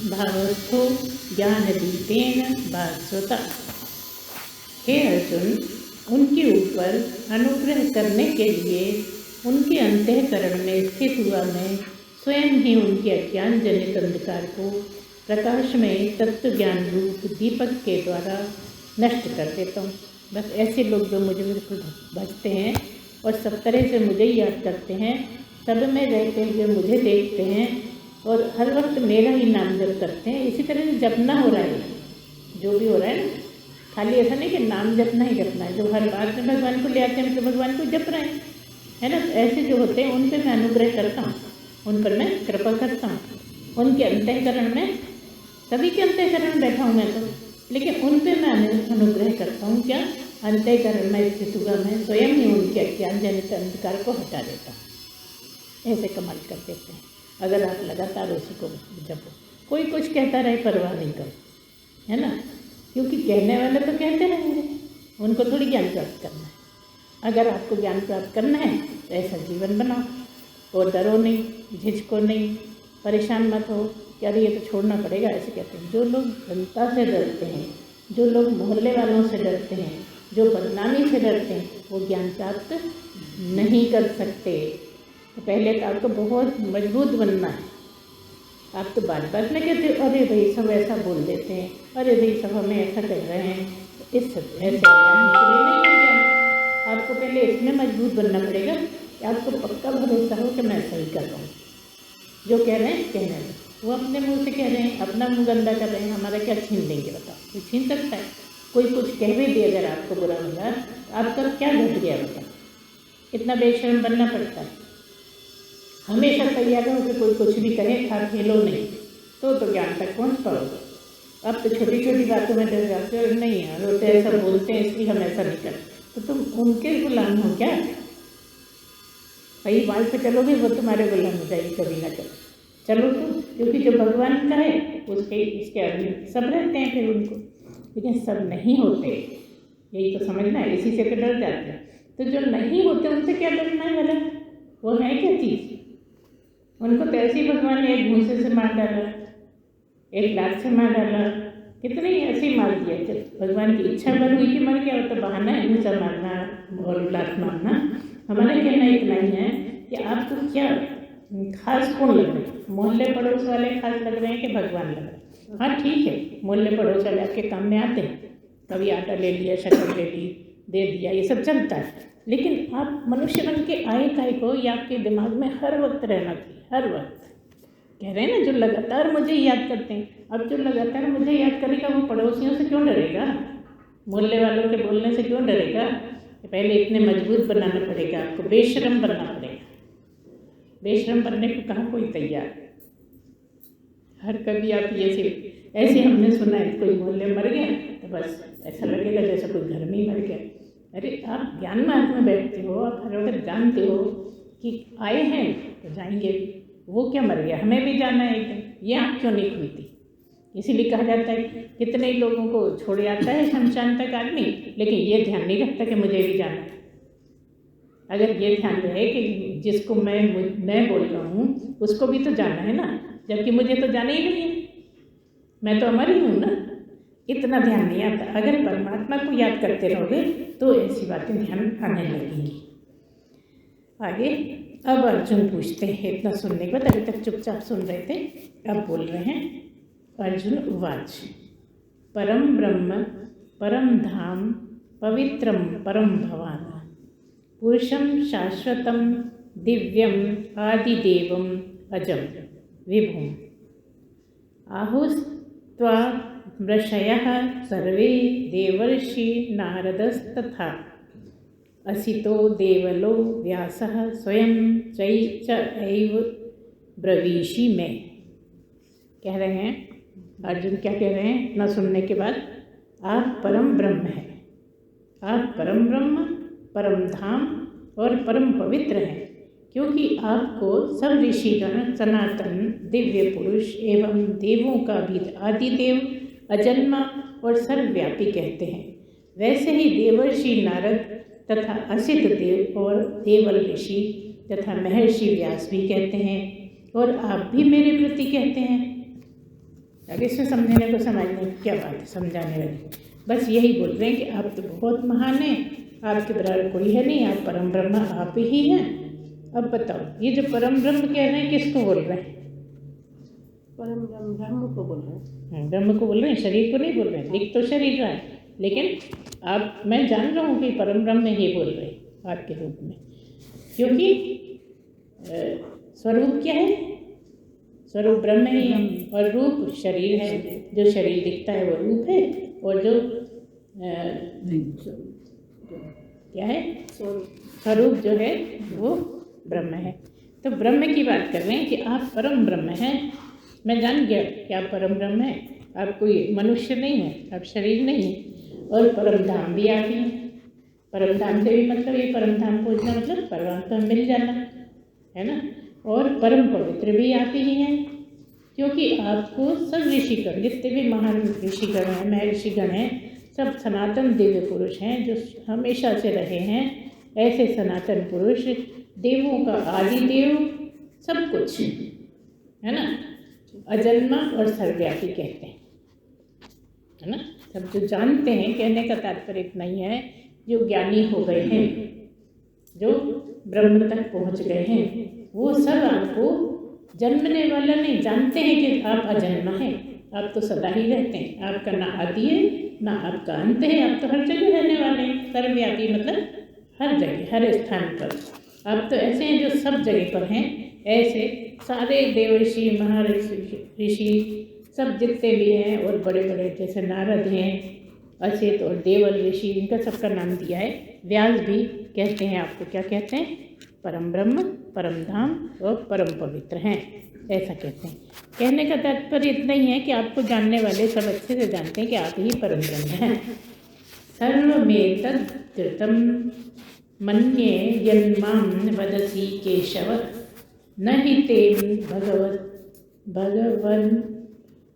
भावस्थो ज्ञानदीपेन भास्वता। हे अर्जुन, उनके ऊपर अनुग्रह करने के लिए उनके अंतःकरण में स्थित हुआ मैं स्वयं ही उनके अज्ञान जनित अंधकार को प्रकाश में तत्व ज्ञान रूप दीपक के द्वारा नष्ट कर देता हूँ। बस ऐसे लोग जो मुझे बिल्कुल भजते हैं और सब तरह से मुझे याद करते हैं, सब में रहते हुए मुझे देखते हैं और हर वक्त मेरा ही नाम जप करते हैं। इसी तरह से जपना हो रहा है, जो भी हो रहा है ना, खाली ऐसा नहीं कि नाम जपना ही जपना है। जो हर बात में भगवान को ले आते हैं, तो भगवान को जप रहे हैं, है ना। ऐसे जो होते हैं उन पर मैं अनुग्रह करता हूँ, उन पर मैं कृपा करता हूँ। उनके अंतःकरण में, सभी के अंतःकरण में बैठा हूँ मैं तो, लेकिन उन पर मैं अनुग्रह करता हूँ। क्या? अंतःकरण में स्थित हुआ मैं स्वयं ही उनके अज्ञान जनित अंधकार को हटा देता हूँ। ऐसे कमाल कर देते हैं अगर आप लगातार उसी को जपो। कोई कुछ कहता रहे, परवाह नहीं करो, है ना, क्योंकि कहने वाले तो कहते रहेंगे, उनको थोड़ी ज्ञान प्राप्त करना है। अगर आपको ज्ञान प्राप्त करना है तो ऐसा जीवन बनाओ और डरो नहीं, झिझको नहीं, परेशान मत हो कि अरे ये तो छोड़ना पड़ेगा, ऐसे कहते हैं। जो लोग जनता से डरते हैं, जो लोग मोहल्ले वालों से डरते हैं, जो बदनामी से डरते हैं, वो ज्ञान प्राप्त नहीं कर सकते। तो पहले तो आपको बहुत मजबूत बनना है। आप तो बात बात में कहते हो अरे भाई सब ऐसा बोल देते हैं, अरे भाई सब हमें ऐसा कह रहे हैं, इस ऐसे नहीं है। आपको पहले इसमें मजबूत बनना पड़ेगा कि आपको पक्का भरोसा हो कि मैं सही कर रहा हूँ। जो कह रहे हैं कहने में, वो अपने मुंह से कह रहे हैं, अपना मुंह गंदा कर रहे हैं, हमारा क्या छीन लेंगे बताओ? कोई छीन सकता है? कोई कुछ कह भी दे अगर आपको बुरा लगा, आपका क्या घट गया बताओ? इतना बेशर्म बनना पड़ता है। हमेशा तैयार हो कि कोई कुछ भी कहे, आप खेलो नहीं तो ज्ञान तक पहुँच पाओगे। अब तो छोटी छोटी बातों में डर जाते हो, नहीं यार वो तो ऐसा बोलते हैं इसलिए हम ऐसा नहीं करते, तो तुम उनके गुलाम हो क्या? भाई बात पे चलोगे वो तुम्हारे गुलाम हो जाएगी, कभी ना चलो तो, क्योंकि जो भगवान का है उसके इसके अधीन सब रहते हैं फिर उनको, लेकिन सब नहीं होते, यही तो समझना है। इसी से तो डर जाते हैं। तो जो नहीं होते उनसे क्या डरना है भला? वो है क्या चीज़? उनको तो ऐसे ही भगवान ने एक घूंसे से मार डाला, एक लात से मार डाला, कितने ही ऐसे ही मार दिया। जब भगवान की इच्छा बन हुई कि मर गया, तो बहाना है घूंसा मारना और लात मारना। हमारा कहना इतना ही है कि आपको क्या खास कौन लग रहे हैं? मोहल्ले पड़ोस वाले खास लग रहे हैं कि भगवान लग रहे हैं? हाँ ठीक है, मोहल्ले पड़ोस वाले आपके काम में आते हैं, कभी आटा ले लिया, शक्कर ले ली, दे दिया, ये सब चलता है। लेकिन आप मनुष्य बन के आए काहे को, ये आपके दिमाग में हर वक्त रहना चाहिए। हर वक्त कह रहे हैं ना, जो लगातार मुझे याद करते हैं। अब जो लगातार मुझे याद करेगा वो पड़ोसियों से क्यों डरेगा? मोहल्ले वालों के बोलने से क्यों डरेगा? पहले इतने मजबूत बनाना पड़ेगा आपको, बेशर्म बनना पड़ेगा। बेशर्म बनने को कहाँ कोई तैयार? हर कभी आप ऐसे हमने सुना है, कोई मोहल्ले मर गया तो बस ऐसा लगेगा जैसे कोई घर में ही मर गया। अरे आप ज्ञान मार्ग में बैठते हो, आप हर वक्त जानते हो कि आए हैं तो जाएंगे भी, वो क्या मर गया, हमें भी जाना है एक दिन, ये आँख क्यों नहीं खुलती? इसीलिए कहा जाता है कितने ही लोगों को छोड़ जाता है शमशान तक आदमी, लेकिन ये ध्यान नहीं रखता कि मुझे भी जाना है। अगर ये ध्यान रहे कि जिसको मैं बोल रहा हूँ उसको भी तो जाना है ना, जबकि मुझे तो जाना ही नहीं है, मैं तो अमर ही हूँ ना। इतना ध्यान नहीं आता। अगर परमात्मा को याद करते रहोगे तो ऐसी बातें ध्यान आने लगेंगी। आगे अब अर्जुन पूछते हैं, इतना सुनने के बाद, अभी तक चुपचाप सुन रहे थे, अब बोल रहे हैं। अर्जुन उवाच परम ब्रह्म परम धाम पवित्रम परम भवान पुरुषं शाश्वतं दिव्यम आदिदेवम अजम विभुम आहुस्त्वा ऋषयः सर्वे देवर्षि नारदस्तथा असितो देवलो व्यासः स्वयं चैव ब्रवीषि में। कह रहे हैं अर्जुन, क्या कह रहे हैं ना सुनने के बाद, आप परम ब्रह्म हैं, आप परम ब्रह्म परम धाम और परम पवित्र हैं, क्योंकि आपको सब ऋषिगण सनातन दिव्य पुरुष एवं देवों का भी आदिदेव अजन्मा और सर्वव्यापी कहते हैं। वैसे ही देवर्षि नारद तथा असित देव और देवल ऋषि तथा महर्षि व्यास भी कहते हैं, और आप भी मेरे प्रति कहते हैं। अब इसमें समझने को समझने की क्या बात है, समझाने वाली बस यही बोल रहे हैं कि आप तो बहुत महान हैं, आपके बराबर कोई है नहीं, आप परम ब्रह्म आप ही हैं। अब बताओ, ये जो परम ब्रह्म कह रहे हैं किसको बोल रहे हैं? परम ब्रह्म को बोल रहे हैं। ब्रह्म को बोल रहे हैं, शरीर को नहीं बोल रहे हैं। दिख तो शरीर रहा है, लेकिन आप, मैं जान रहा हूँ कि परम ब्रह्म ही बोल रहे हैं आपके रूप में, क्योंकि स्वरूप क्या है? स्वरूप ब्रह्म ही है, और रूप शरीर है। जो शरीर दिखता है वो रूप है, और जो क्या है? स्वरूप जो है वो ब्रह्म है। तो ब्रह्म की बात कर रहे हैं कि आप परम ब्रह्म हैं। मैं जान गया कि आप परम ब्रह्म हैं, आप कोई मनुष्य नहीं है, आप शरीर नहीं है। और परम धाम भी आप ही हैं। परम धाम से भी मतलब ये परम धाम पहुँचना मतलब परमात्मा में मिल जाना है ना। और परम पवित्र भी आप ही हैं, क्योंकि आपको सब ऋषिगण, जितने भी महान ऋषिगण हैं, महर्षिगण हैं, सब सनातन दिव्य पुरुष हैं जो हमेशा से रहे हैं। ऐसे सनातन पुरुष, देवों का आदि देव, सब कुछ है ना, अजन्मा और सर्वव्यापी कहते हैं, है ना। सब जो जानते हैं, कहने का तात्पर्य इतना ही है, जो ज्ञानी हो गए हैं, जो ब्रह्म तक पहुंच गए हैं, वो सब आपको जन्मने वाला नहीं जानते हैं कि आप अजन्मा हैं, आप तो सदा ही रहते हैं, आपका ना आदि है ना आपका अंत है, आप तो हर जगह रहने वाले हैं। सर्वव्यापी मतलब हर जगह, हर स्थान पर आप तो ऐसे हैं जो सब जगह पर हैं। ऐसे सारे देवर्षि, महर्षि, सब जितने भी हैं, और बड़े बड़े जैसे नारद हैं, असित और देवल ऋषि, इनका सबका नाम दिया है। व्यास भी कहते हैं आपको, क्या कहते हैं? परम ब्रह्म, परम धाम और परम पवित्र हैं, ऐसा कहते हैं। कहने का तात्पर्य इतना ही है कि आपको जानने वाले सब अच्छे से जानते हैं कि आप ही परम ब्रह्म हैं। सर्वमेतद् धृतं मन्ये यन्मां वदसि केशव न हि ते भगवन्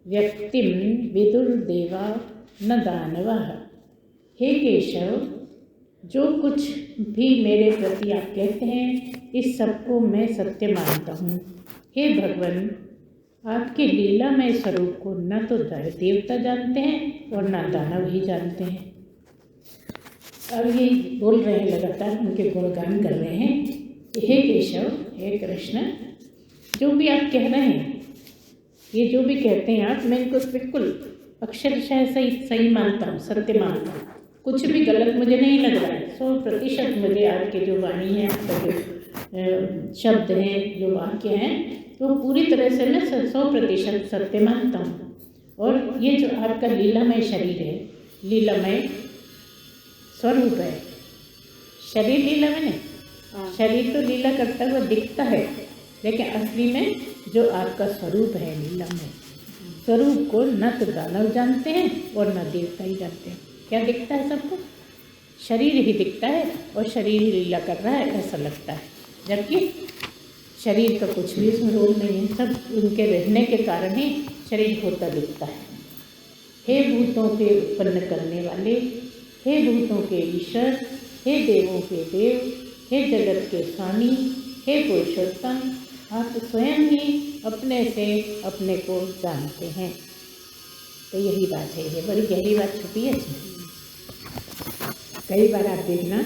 व्यक्तिं विदुर्देवा न दानवः। हे केशव, जो कुछ भी मेरे प्रति आप कहते हैं, इस सबको मैं सत्य मानता हूँ। हे भगवान, आपके लीलामय स्वरूप को न तो देवता जानते हैं और न दानव ही जानते हैं। अब ये बोल रहे हैं, लगातार उनके गुणगान कर रहे हैं कि हे केशव, हे कृष्ण, जो भी आप कह रहे हैं, ये जो भी कहते हैं आप, मैं इनको बिल्कुल अक्षरशः सही मानता हूँ, सत्य मानता हूँ। कुछ भी गलत मुझे नहीं लग रहा है। 100% मुझे आपके जो वाणी है, आपका जो शब्द हैं, जो वाक्य हैं, वो पूरी तरह से मैं 100% सत्य मानता हूँ। और ये जो आपका लीलामय शरीर है, लीलामय स्वरूप है, शरीर लीलामय नहीं, शरीर तो लीला करता हुआ दिखता है, लेकिन असली में जो आपका स्वरूप है लीलामय स्वरूप को न तो दानव जानते हैं और न देवता ही जानते हैं। क्या दिखता है सबको? शरीर ही दिखता है और शरीर ही लीला कर रहा है ऐसा लगता है, जबकि शरीर का कुछ भी इसमें रोल नहीं है, सब उनके रहने के कारण ही शरीर होता दिखता है। हे भूतों के उत्पन्न करने वाले, हे भूतों के ईश्वर, हे देवों के देव, हे जगत के स्वामी, हे पुरुषोत्तम, आप स्वयं ही अपने से अपने को जानते हैं। तो यही बात है, ये बड़ी गहरी बात छुपी है इसमें। कई बार आप देखना,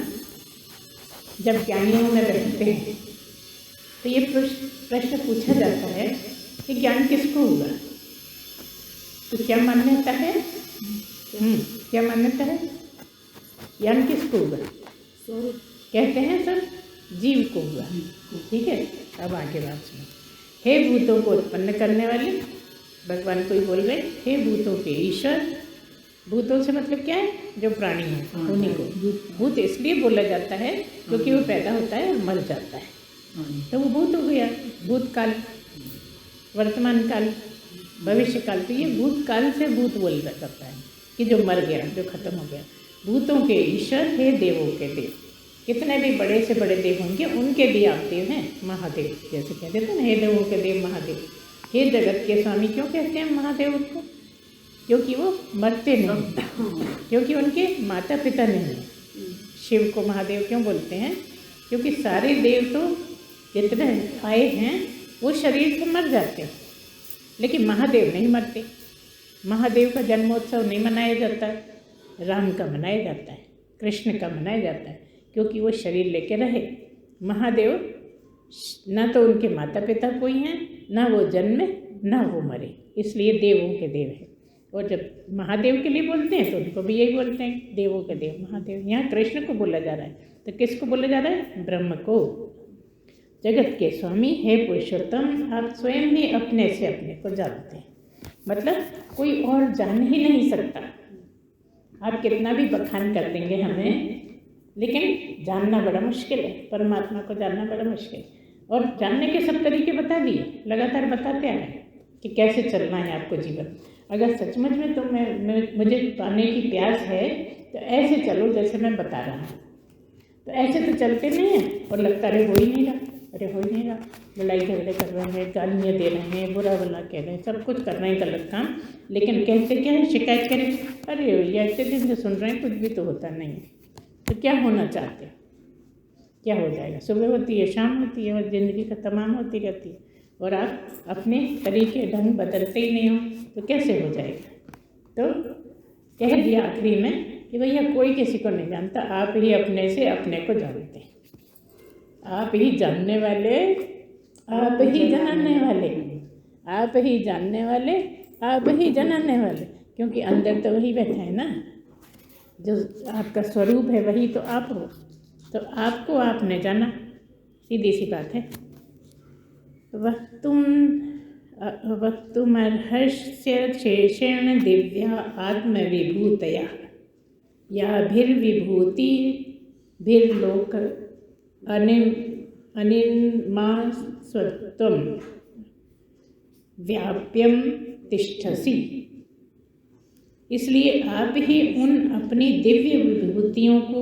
जब ज्ञानियों में बैठते हैं तो ये प्रश्न पूछा जाता है कि ज्ञान किसको हुआ, तो क्या मान्यता है? क्या मान्यता है? ज्ञान किसको हुआ? कहते हैं सब जीव को हुआ। ठीक है, अब आगे बात सुनो। हे भूतों को उत्पन्न करने वाले, भगवान को ही बोल रहे, हे भूतों के ईश्वर। भूतों से मतलब क्या है? जो प्राणी है उन्हीं को भूत इसलिए बोला जाता है क्योंकि वो पैदा होता है और मर जाता है, तो वो भूत हो गया। भूतकाल, वर्तमान काल, भविष्य काल, तो ये भूतकाल से भूत बोला जाता है कि जो मर गया, जो खत्म हो गया। भूतों के ईश्वर, हे देवों के देव। कितने भी बड़े से बड़े देव होंगे उनके भी आप देव हैं, महादेव जैसे कह देते हैं ना, हे देवों के देव महादेव। हे जगत के स्वामी क्यों कहते हैं महादेव को? क्योंकि वो मरते नहीं, क्योंकि उनके माता पिता नहीं हैं। शिव को महादेव क्यों बोलते हैं? क्योंकि सारे देव तो जितने आए हैं वो शरीर से मर जाते हैं, लेकिन महादेव नहीं मरते। महादेव का जन्मोत्सव नहीं मनाया जाता, राम का मनाया जाता है, कृष्ण का मनाया जाता है, क्योंकि वो शरीर लेके रहे। महादेव ना तो उनके माता पिता कोई हैं, ना वो जन्मे ना वो मरे, इसलिए देवों के देव हैं। और जब महादेव के लिए बोलते हैं तो उनको भी यही बोलते हैं, देवों के देव महादेव। यहाँ कृष्ण को बोला जा रहा है, तो किसको बोला जा रहा है? ब्रह्म को। जगत के स्वामी, हे पुरुषोत्तम, आप स्वयं ही अपने से अपने को जानते हैं। मतलब कोई और जान ही नहीं सकता। आप कितना भी बखान कर देंगे हमें, लेकिन जानना बड़ा मुश्किल है, परमात्मा को जानना बड़ा मुश्किल है। और जानने के सब तरीके बता दिए, लगातार बताते आए कि कैसे चलना है आपको जीवन। अगर सचमुच में तो मुझे पाने की प्यास है तो ऐसे चलो जैसे मैं बता रहा हूँ, तो ऐसे तो चलते नहीं हैं और लगता अरे हो ही नहीं रहा, अरे हो ही नहीं रहा। लड़ाई झगड़े कर रहे हैं, गालियाँ दे रहे हैं, बुरा भला कह रहे हैं, सब कुछ कर रहे हैं गलत काम, लेकिन कहते क्या है? शिकायत करें, अरे ये इतने दिन से सुन रहे हैं कुछ भी तो होता नहीं है। तो क्या होना चाहते हैं? क्या हो जाएगा? सुबह होती है, शाम होती है और ज़िंदगी का तमाम होती रहती है, और आप अपने तरीके ढंग बदलते ही नहीं हो, तो कैसे हो जाएगा? तो कह दिया आखिरी में कि भैया कोई किसी को नहीं जानता, आप ही अपने से अपने को जानते हैं। आप ही जानने वाले, आप ही जानने वाले, आप ही जानने वाले, आप ही जानने वाले, क्योंकि अंदर तो वही बैठा है ना, जो आपका स्वरूप है वही तो आप हो। तो आपको आपने जाना, सीधी सी बात है। वक्तुमर्हस्य शेषेण दिव्या आत्मविभूतया याभिर्विभूतिभिर्लोक अनिमा स्वत्वं व्याप्यम तिष्ठसि। इसलिए आप ही उन अपनी दिव्य विभूतियों को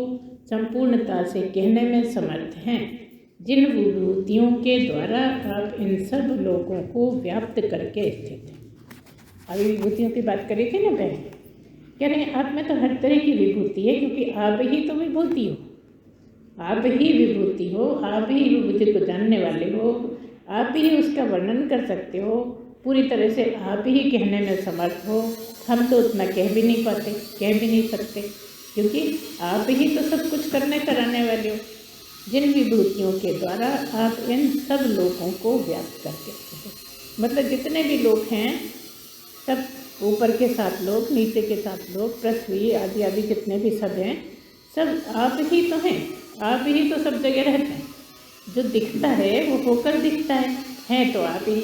संपूर्णता से कहने में समर्थ हैं, जिन विभूतियों के द्वारा आप इन सब लोगों को व्याप्त करके स्थित हैं। अभी विभूतियों की बात करी थी ना पहले, कह रहे हैं आप में तो हर तरह की विभूति है, क्योंकि आप ही तो विभूति हो, आप ही विभूति हो, आप ही विभूति को जानने वाले हो, आप ही उसका वर्णन कर सकते हो, पूरी तरह से आप ही कहने में समर्थ हो। हम तो उतना कह भी नहीं पाते, कह भी नहीं सकते, क्योंकि आप ही तो सब कुछ करने कराने वाले हो। जिन विभूतियों के द्वारा आप इन सब लोगों को व्याप्त करके रखते, मतलब जितने भी लोग हैं सब, ऊपर के 7 लोग, नीचे के 7 लोग, पृथ्वी आदि आदि जितने भी सब हैं, सब आप ही तो हैं, आप ही तो सब जगह रहते हैं। जो दिखता है वो होकर दिखता है तो आप ही।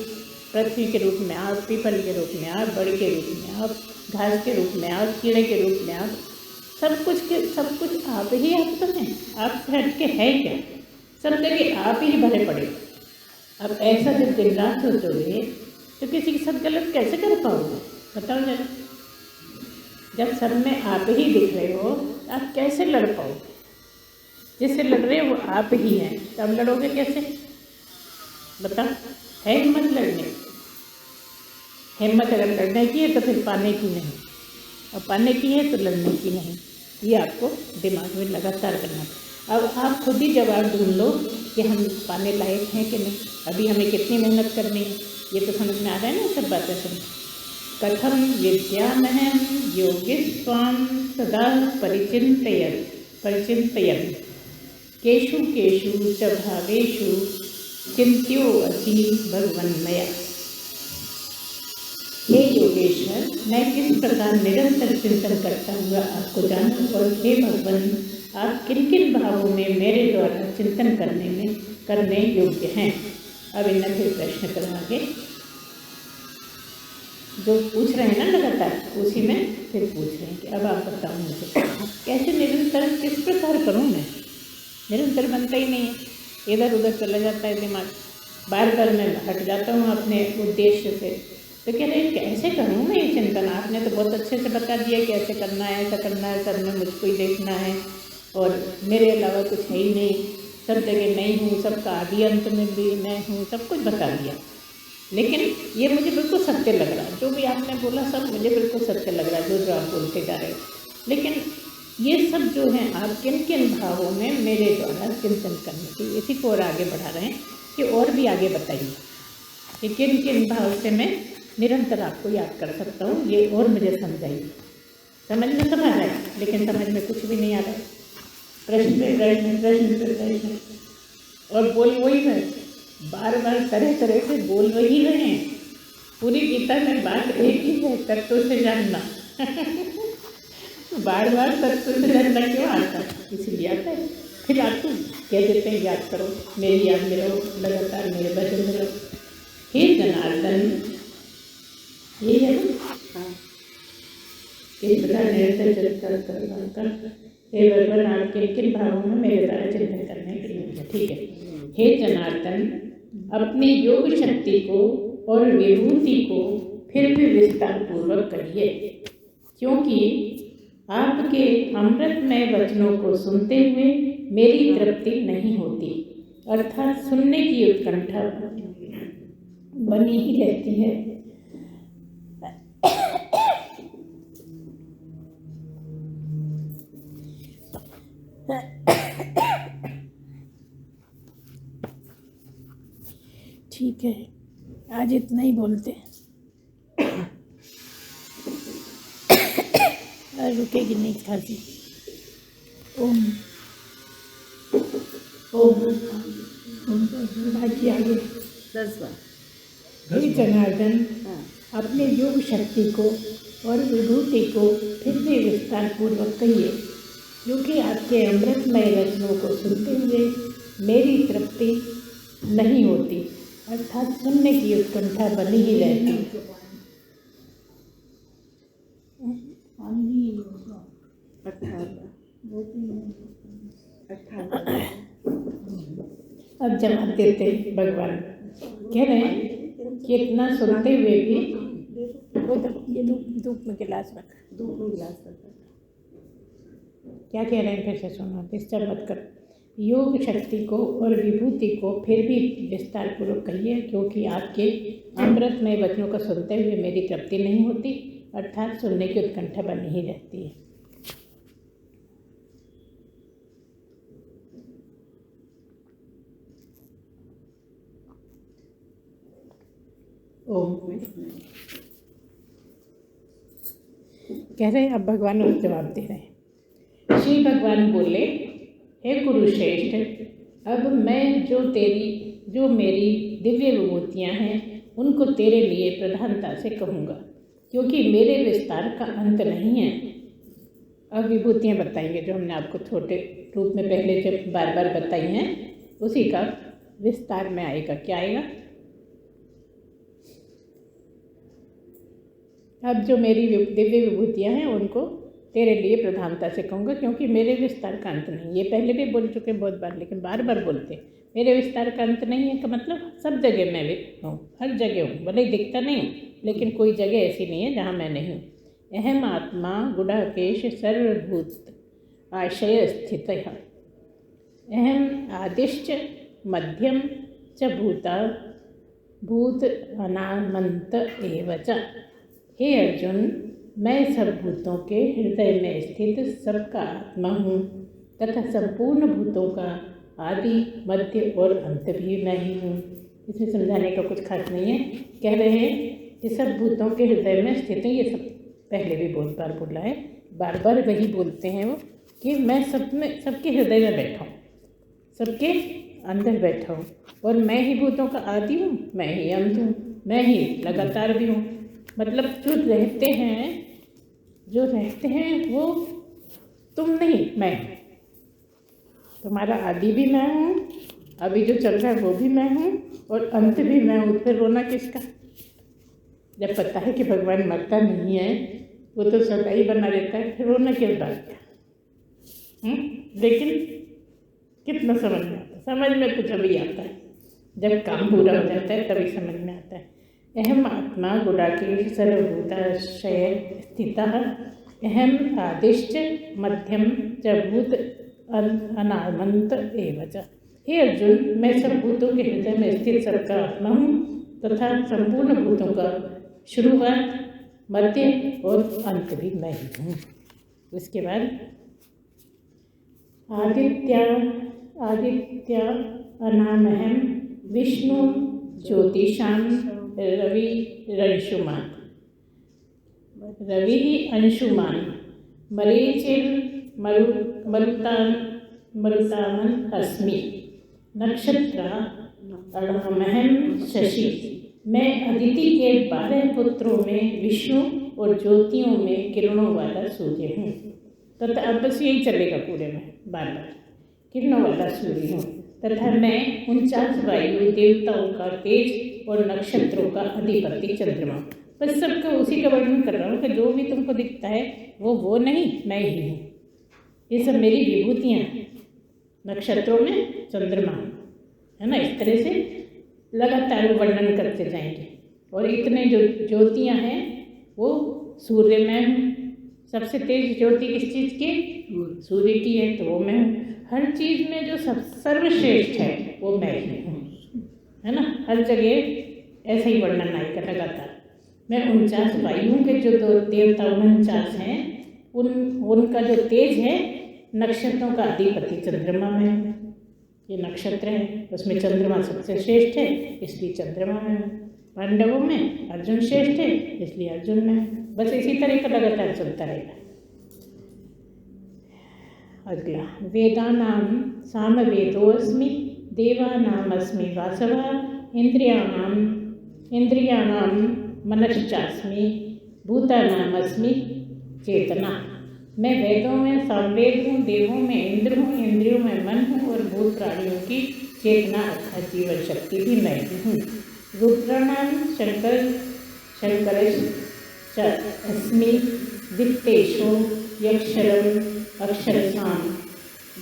पृथ्वी के रूप में आप, पीपल के रूप में आप, बड़ के रूप में आप, घास के रूप में आप, कीड़े के रूप में आप, सब कुछ आप ही आप तो हैं। आप हट के है क्या? सब जगह आप ही भरे पड़े। अब ऐसा जब दिन रात सोचोगे तो किसी के साथ गलत कैसे कर पाओगे? बताओ जरा। जब सब में आप ही दिख रहे हो आप कैसे लड़ पाओगे? जिससे लड़ रहे हो वो आप ही हैं, तो अब लड़ोगे कैसे? बताओ, है हिम्मत लड़ने की? हिम्मत अगर लड़ने की है तो फिर पाने की नहीं, और पाने की है तो लड़ने की नहीं। ये आपको दिमाग में लगातार करना है। अब आप खुद ही जवाब ढूंढ लो कि हम पाने लायक हैं कि नहीं, अभी हमें कितनी मेहनत करनी है। ये तो समझ में आ रहा है ना सब बातें सुन। कथम विद्यामहं योगे स्वाम सदा परिचिन्तयन् केषु केषु च भावेषु चिंत्यो असि भगवन्मया। हे योगेश्वर, मैं किस प्रकार निरंतर चिंतन करता हुआ आपको जानूं, और हे भगवान आप किन किन भावों में मेरे द्वारा चिंतन करने योग्य हैं। अब इन्हें फिर प्रश्न करो आगे, जो पूछ रहे हैं ना लगातार उसी में फिर पूछ रहे हैं कि अब आप बताओ मुझे कैसे निरंतर, किस प्रकार करूं मैं? निरंतर बनता ही नहीं है, इधर उधर चला जाता है दिमाग, बार बार मैं हट जाता हूँ अपने उद्देश्य से। तो कह रहे कैसे करूँ मैं ये चिंतन? आपने तो बहुत अच्छे से बता दिया कैसे करना है, ऐसा करना है, सब में मुझको ही देखना है और मेरे अलावा कुछ है ही नहीं, सब जगह मैं हूँ, सबका आदि अंत में भी मैं हूँ, सब कुछ बता दिया। लेकिन ये मुझे बिल्कुल सत्य लग रहा है, जो भी आपने बोला सब मुझे बिल्कुल सत्य लग रहा है, जो आप बोलते जा रहे हो। लेकिन ये सब जो है आप किन किन भावों में मेरे द्वारा चिंतन करने की, इसी को और आगे बढ़ा रहे हैं कि और भी आगे बताइए कि किन किन भाव से मैं निरंतर आपको याद कर सकता हूँ, ये और मुझे समझाइए। समझ में सब आ रहा है, लेकिन समझ में कुछ भी नहीं आ रहा है। प्रश्न पे प्रश्न, प्रश्न पे प्रश्न, और बोल वही है, बार बार तरह तरह से बोल वही रहे हैं। पूरी गीता में बात एक ही है, तत्व से जानना। बार बार तत्व से जानना क्यों आता है? इसलिए आता है। फिर आप तो कह देते हैं याद करो, मेरी याद में रहो, लगातार मेरे भजन में रहो। हे जनार्दन, ये है ना किस प्रकार निरंतर कर। हे भगवान आप किन किन भावों में मेरे द्वारा चिंतन करने के लिए, ठीक है। हे जनार्दन, अपनी योग शक्ति को और विभूति को फिर भी विस्तार पूर्वक कहिए, क्योंकि आपके अमृतमय वचनों को सुनते हुए मेरी तृप्ति नहीं होती, अर्थात सुनने की उत्कंठा बनी ही रहती है। ठीक है, आज इतना ही बोलते हैं, रुकेगी नहीं खांसी। ओम ओम बाकी आगे 10 बार। हे जनार्दन, अपने योग शक्ति को और विभूति को फिर भी विस्तार पूर्वक कहिए, क्योंकि आपके अमृतमय वचनों को सुनते हुए मेरी तृप्ति नहीं होती, अर्थात सुनने की उत्कंठा बनी ही रहती। अब जवाब देते भगवान, कह रहे हैं कि इतना सुनते हुए भी वो ये धूप में गिलास रख, धूप में गिलास रखा। क्या कह रहे हैं फिर से सुनो, डिस्टर्ब मत कर। योग शक्ति को और विभूति को फिर भी विस्तार पूर्वक कहिए, क्योंकि आपके अमृतमय वचनों को सुनते हुए मेरी तृप्ति नहीं होती, अर्थात सुनने की उत्कंठा बनी ही रहती है। ओम कह रहे हैं, अब भगवान उस जवाब दे रहे हैं। श्री भगवान बोले, हे कुरुश्रेष्ठ, अब मैं जो मेरी दिव्य विभूतियाँ हैं उनको तेरे लिए प्रधानता से कहूँगा, क्योंकि मेरे विस्तार का अंत नहीं है। अब विभूतियाँ बताएंगे जो हमने आपको छोटे रूप में पहले जब बार बार बताई हैं, उसी का विस्तार में आएगा। क्या आएगा? अब जो मेरी दिव्य विभूतियाँ हैं उनको तेरे लिए प्रधानता से कहूँगा, क्योंकि मेरे विस्तार का अंत नहीं। ये पहले भी बोल चुके बहुत बार, लेकिन बार बार बोलते मेरे विस्तार का अंत नहीं है, का मतलब सब जगह मैं भी हूँ, हर जगह हूँ, भले ही दिखता नहीं हूँ, लेकिन कोई जगह ऐसी नहीं है जहाँ मैं नहीं हूँ। अहम आत्मा गुडाकेश सर्वभूत आशय स्थितः अहम आदिश्च मध्यम च भूता भूत अनामंत एव च। हे अर्जुन, मैं सब भूतों के हृदय में स्थित सबका आत्मा हूँ तथा संपूर्ण भूतों का आदि मध्य और अंत भी मैं ही हूँ। इसमें समझाने का कुछ खास नहीं है। कह रहे हैं कि सब भूतों के हृदय में स्थित है। ये सब पहले भी बहुत बार बोला है, बार बार वही बोलते हैं वो कि मैं सब में, सबके हृदय में बैठा हूँ, सबके अंदर बैठा हूँ और मैं ही भूतों का आदि हूँ, मैं ही अंत हूँ, मैं ही लगातार भी हूँ। मतलब जो रहते हैं वो तुम नहीं, मैं हूँ। तुम्हारा आदि भी मैं हूँ, अभी जो चल रहा है वो भी मैं हूँ और अंत भी मैं हूँ। फिर रोना किसका? जब पता है कि भगवान मरता नहीं है, वो तो सदाई बना रहता है, फिर रोना किस बात का? लेकिन कितना समझ में आता है? समझ में तो जब ही आता है, जब काम पूरा हो जाता है तभी समझ में आता है। अहम आत्मा गुडाकेश सर्वभूताशय स्थितः अहम आदिश्च मध्यम च भूत अनामंत एव च। हे अर्जुन, मैं सब भूतों के हृदय में स्थित सबका आत्मा हूँ तथा संपूर्ण भूतों का शुरुआत, मध्य और अंत भी मैं ही हूँ। उसके बाद आदित्य अनामहम विष्णु ज्योतिषां रवि अंशुमान मरुतामन अस्मि नक्षत्र अहम शशि। मैं अदिति के 12 पुत्रों में विष्णु और ज्योतियों में किरणों वाला सूर्य हूँ। तथा अब बस यही चलेगा पूरे में, बार बार किरणों वाला सूर्य हूँ तथा मैं 49 वायु देवताओं का तेज और नक्षत्रों का अधिपति चंद्रमा। बस सबका उसी का वर्णन कर रहा हूँ कि जो भी तुमको दिखता है वो नहीं, मैं ही हूँ। ये सब मेरी विभूतियाँ, नक्षत्रों में चंद्रमा है ना। इस तरह से लगातार वर्णन करते जाएंगे। और इतने जो ज्योतियाँ हैं वो सूर्य में हूँ। सबसे तेज ज्योति किस चीज़ की? सूर्य की है, तो वो मैं हूँ। हर चीज़ में जो सब सर्वश्रेष्ठ है वो मैं ही हूँ, है ना। हर जगह ऐसा ही वर्णन आएगा लगातार। मैं 49 वायुओं के जो दो देवता 49 हैं, उनका जो तेज है, नक्षत्रों का अधिपति चंद्रमा में है। ये नक्षत्र है, उसमें चंद्रमा सबसे श्रेष्ठ है, इसलिए चंद्रमा में हूँ। पांडवों में अर्जुन श्रेष्ठ है, इसलिए अर्जुन में हूँ। बस इसी तरह का लगातार चलता रहेगा। अगला, वेदानां सामवेदोऽस्मि देवानामस्मि वासवः इंद्रियाणां मनश्चास्मि भूतानामस्मि चेतना। मैं वेदों में सामवेद हूँ, देवों में इंद्र हूँ, इंद्रियों में मन हूँ और भूत प्राणियों की चेतना अर्थात जीवन शक्ति भी मैं ही हूँ। रुद्राणां शंकरश्च अस्मि दिक्तेषु यक्षरम् अक्षरसां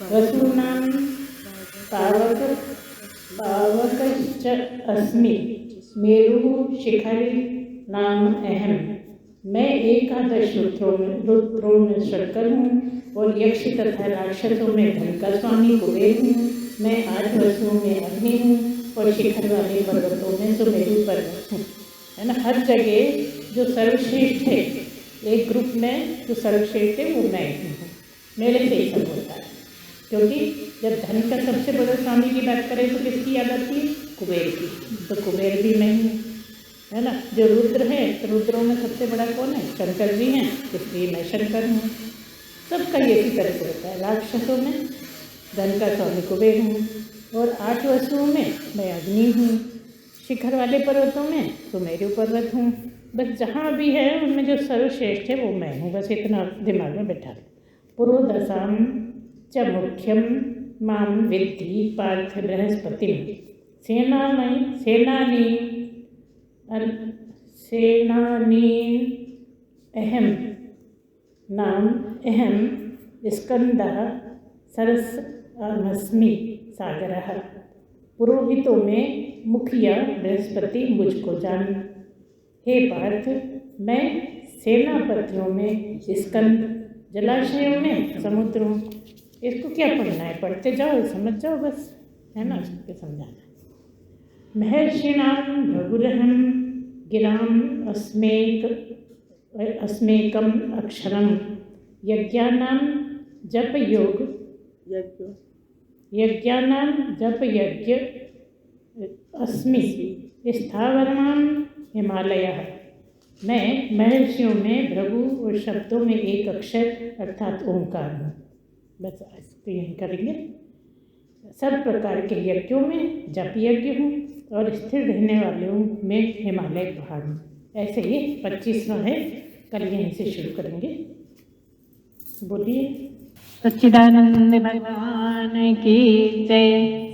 वसूनां पावकश्च अस्मि मेरुः शिखरि नाम अहम। मैं 11 रुद्रों में शंकर हूँ और यक्ष तथा राक्षसों में धन का स्वामी कुबेर हूँ। मैं 8 वसुओं में अग्नि हूँ और शिखर वाले पर्वतों में सुमेरु पर्वत हूँ, है ना। हर जगह जो सर्वश्रेष्ठ है, एक ग्रुप में जो सर्वश्रेष्ठ है वो मैं ही हूँ। मेरे से ही सब होता है। क्योंकि जब धन का सबसे बड़ा स्वामी की बात करें तो किसकी याद आती है? कुबेर की। तो कुबेर भी मैं हूँ, है ना। जो रुद्र है, तो रुद्रों में सबसे बड़ा कौन है? शंकर जी हैं, इसलिए मैं शंकर हूँ। सबका ये इसी तरह से होता है। राक्षसों में धन का स्वामी कुबेर हूँ और 8 वसुओं में मैं अग्नि हूँ। शिखर वाले पर्वतों में सुमेरु पर्वत हूँ। बस जहाँ भी है उनमें जो सर्वश्रेष्ठ है वो मैं हूँ। बस इतना दिमाग में बैठा। पुरोदशां च मुख्यम मां विद्धि पार्थ बृहस्पतिं सेनानी अहम नाम अहम स्कंदः सरस्वती सागरः। पुरोहितों में मुखिया बृहस्पति मुझको जान। हे पार्थ, मैं सेनापतियों में स्कंद, जलाशयों में समुद्रों। इसको क्या पढ़ना है, पढ़ते जाओ, समझ जाओ बस, है ना, उसको समझाना। महर्षिणाम भगुरहम गिराम अस्मेकम अक्षरम यज्ञानाम जप योग यज्ञ यज्ञानाम जप यज्ञ अस्मि स्थावरणाम हिमालयः। मैं महर्षियों में भृगु और शब्दों में एक अक्षर अर्थात ओंकार हूँ। बस इसको यही करेंगे। सब प्रकार के यज्ञों में जप यज्ञ हूँ और स्थिर रहने वालों में हिमालय पहाड़ हूँ। ऐसे ही 25वां है, कल यहीं से शुरू करेंगे। बोलिए। सच्चिदानंद भगवान की जय।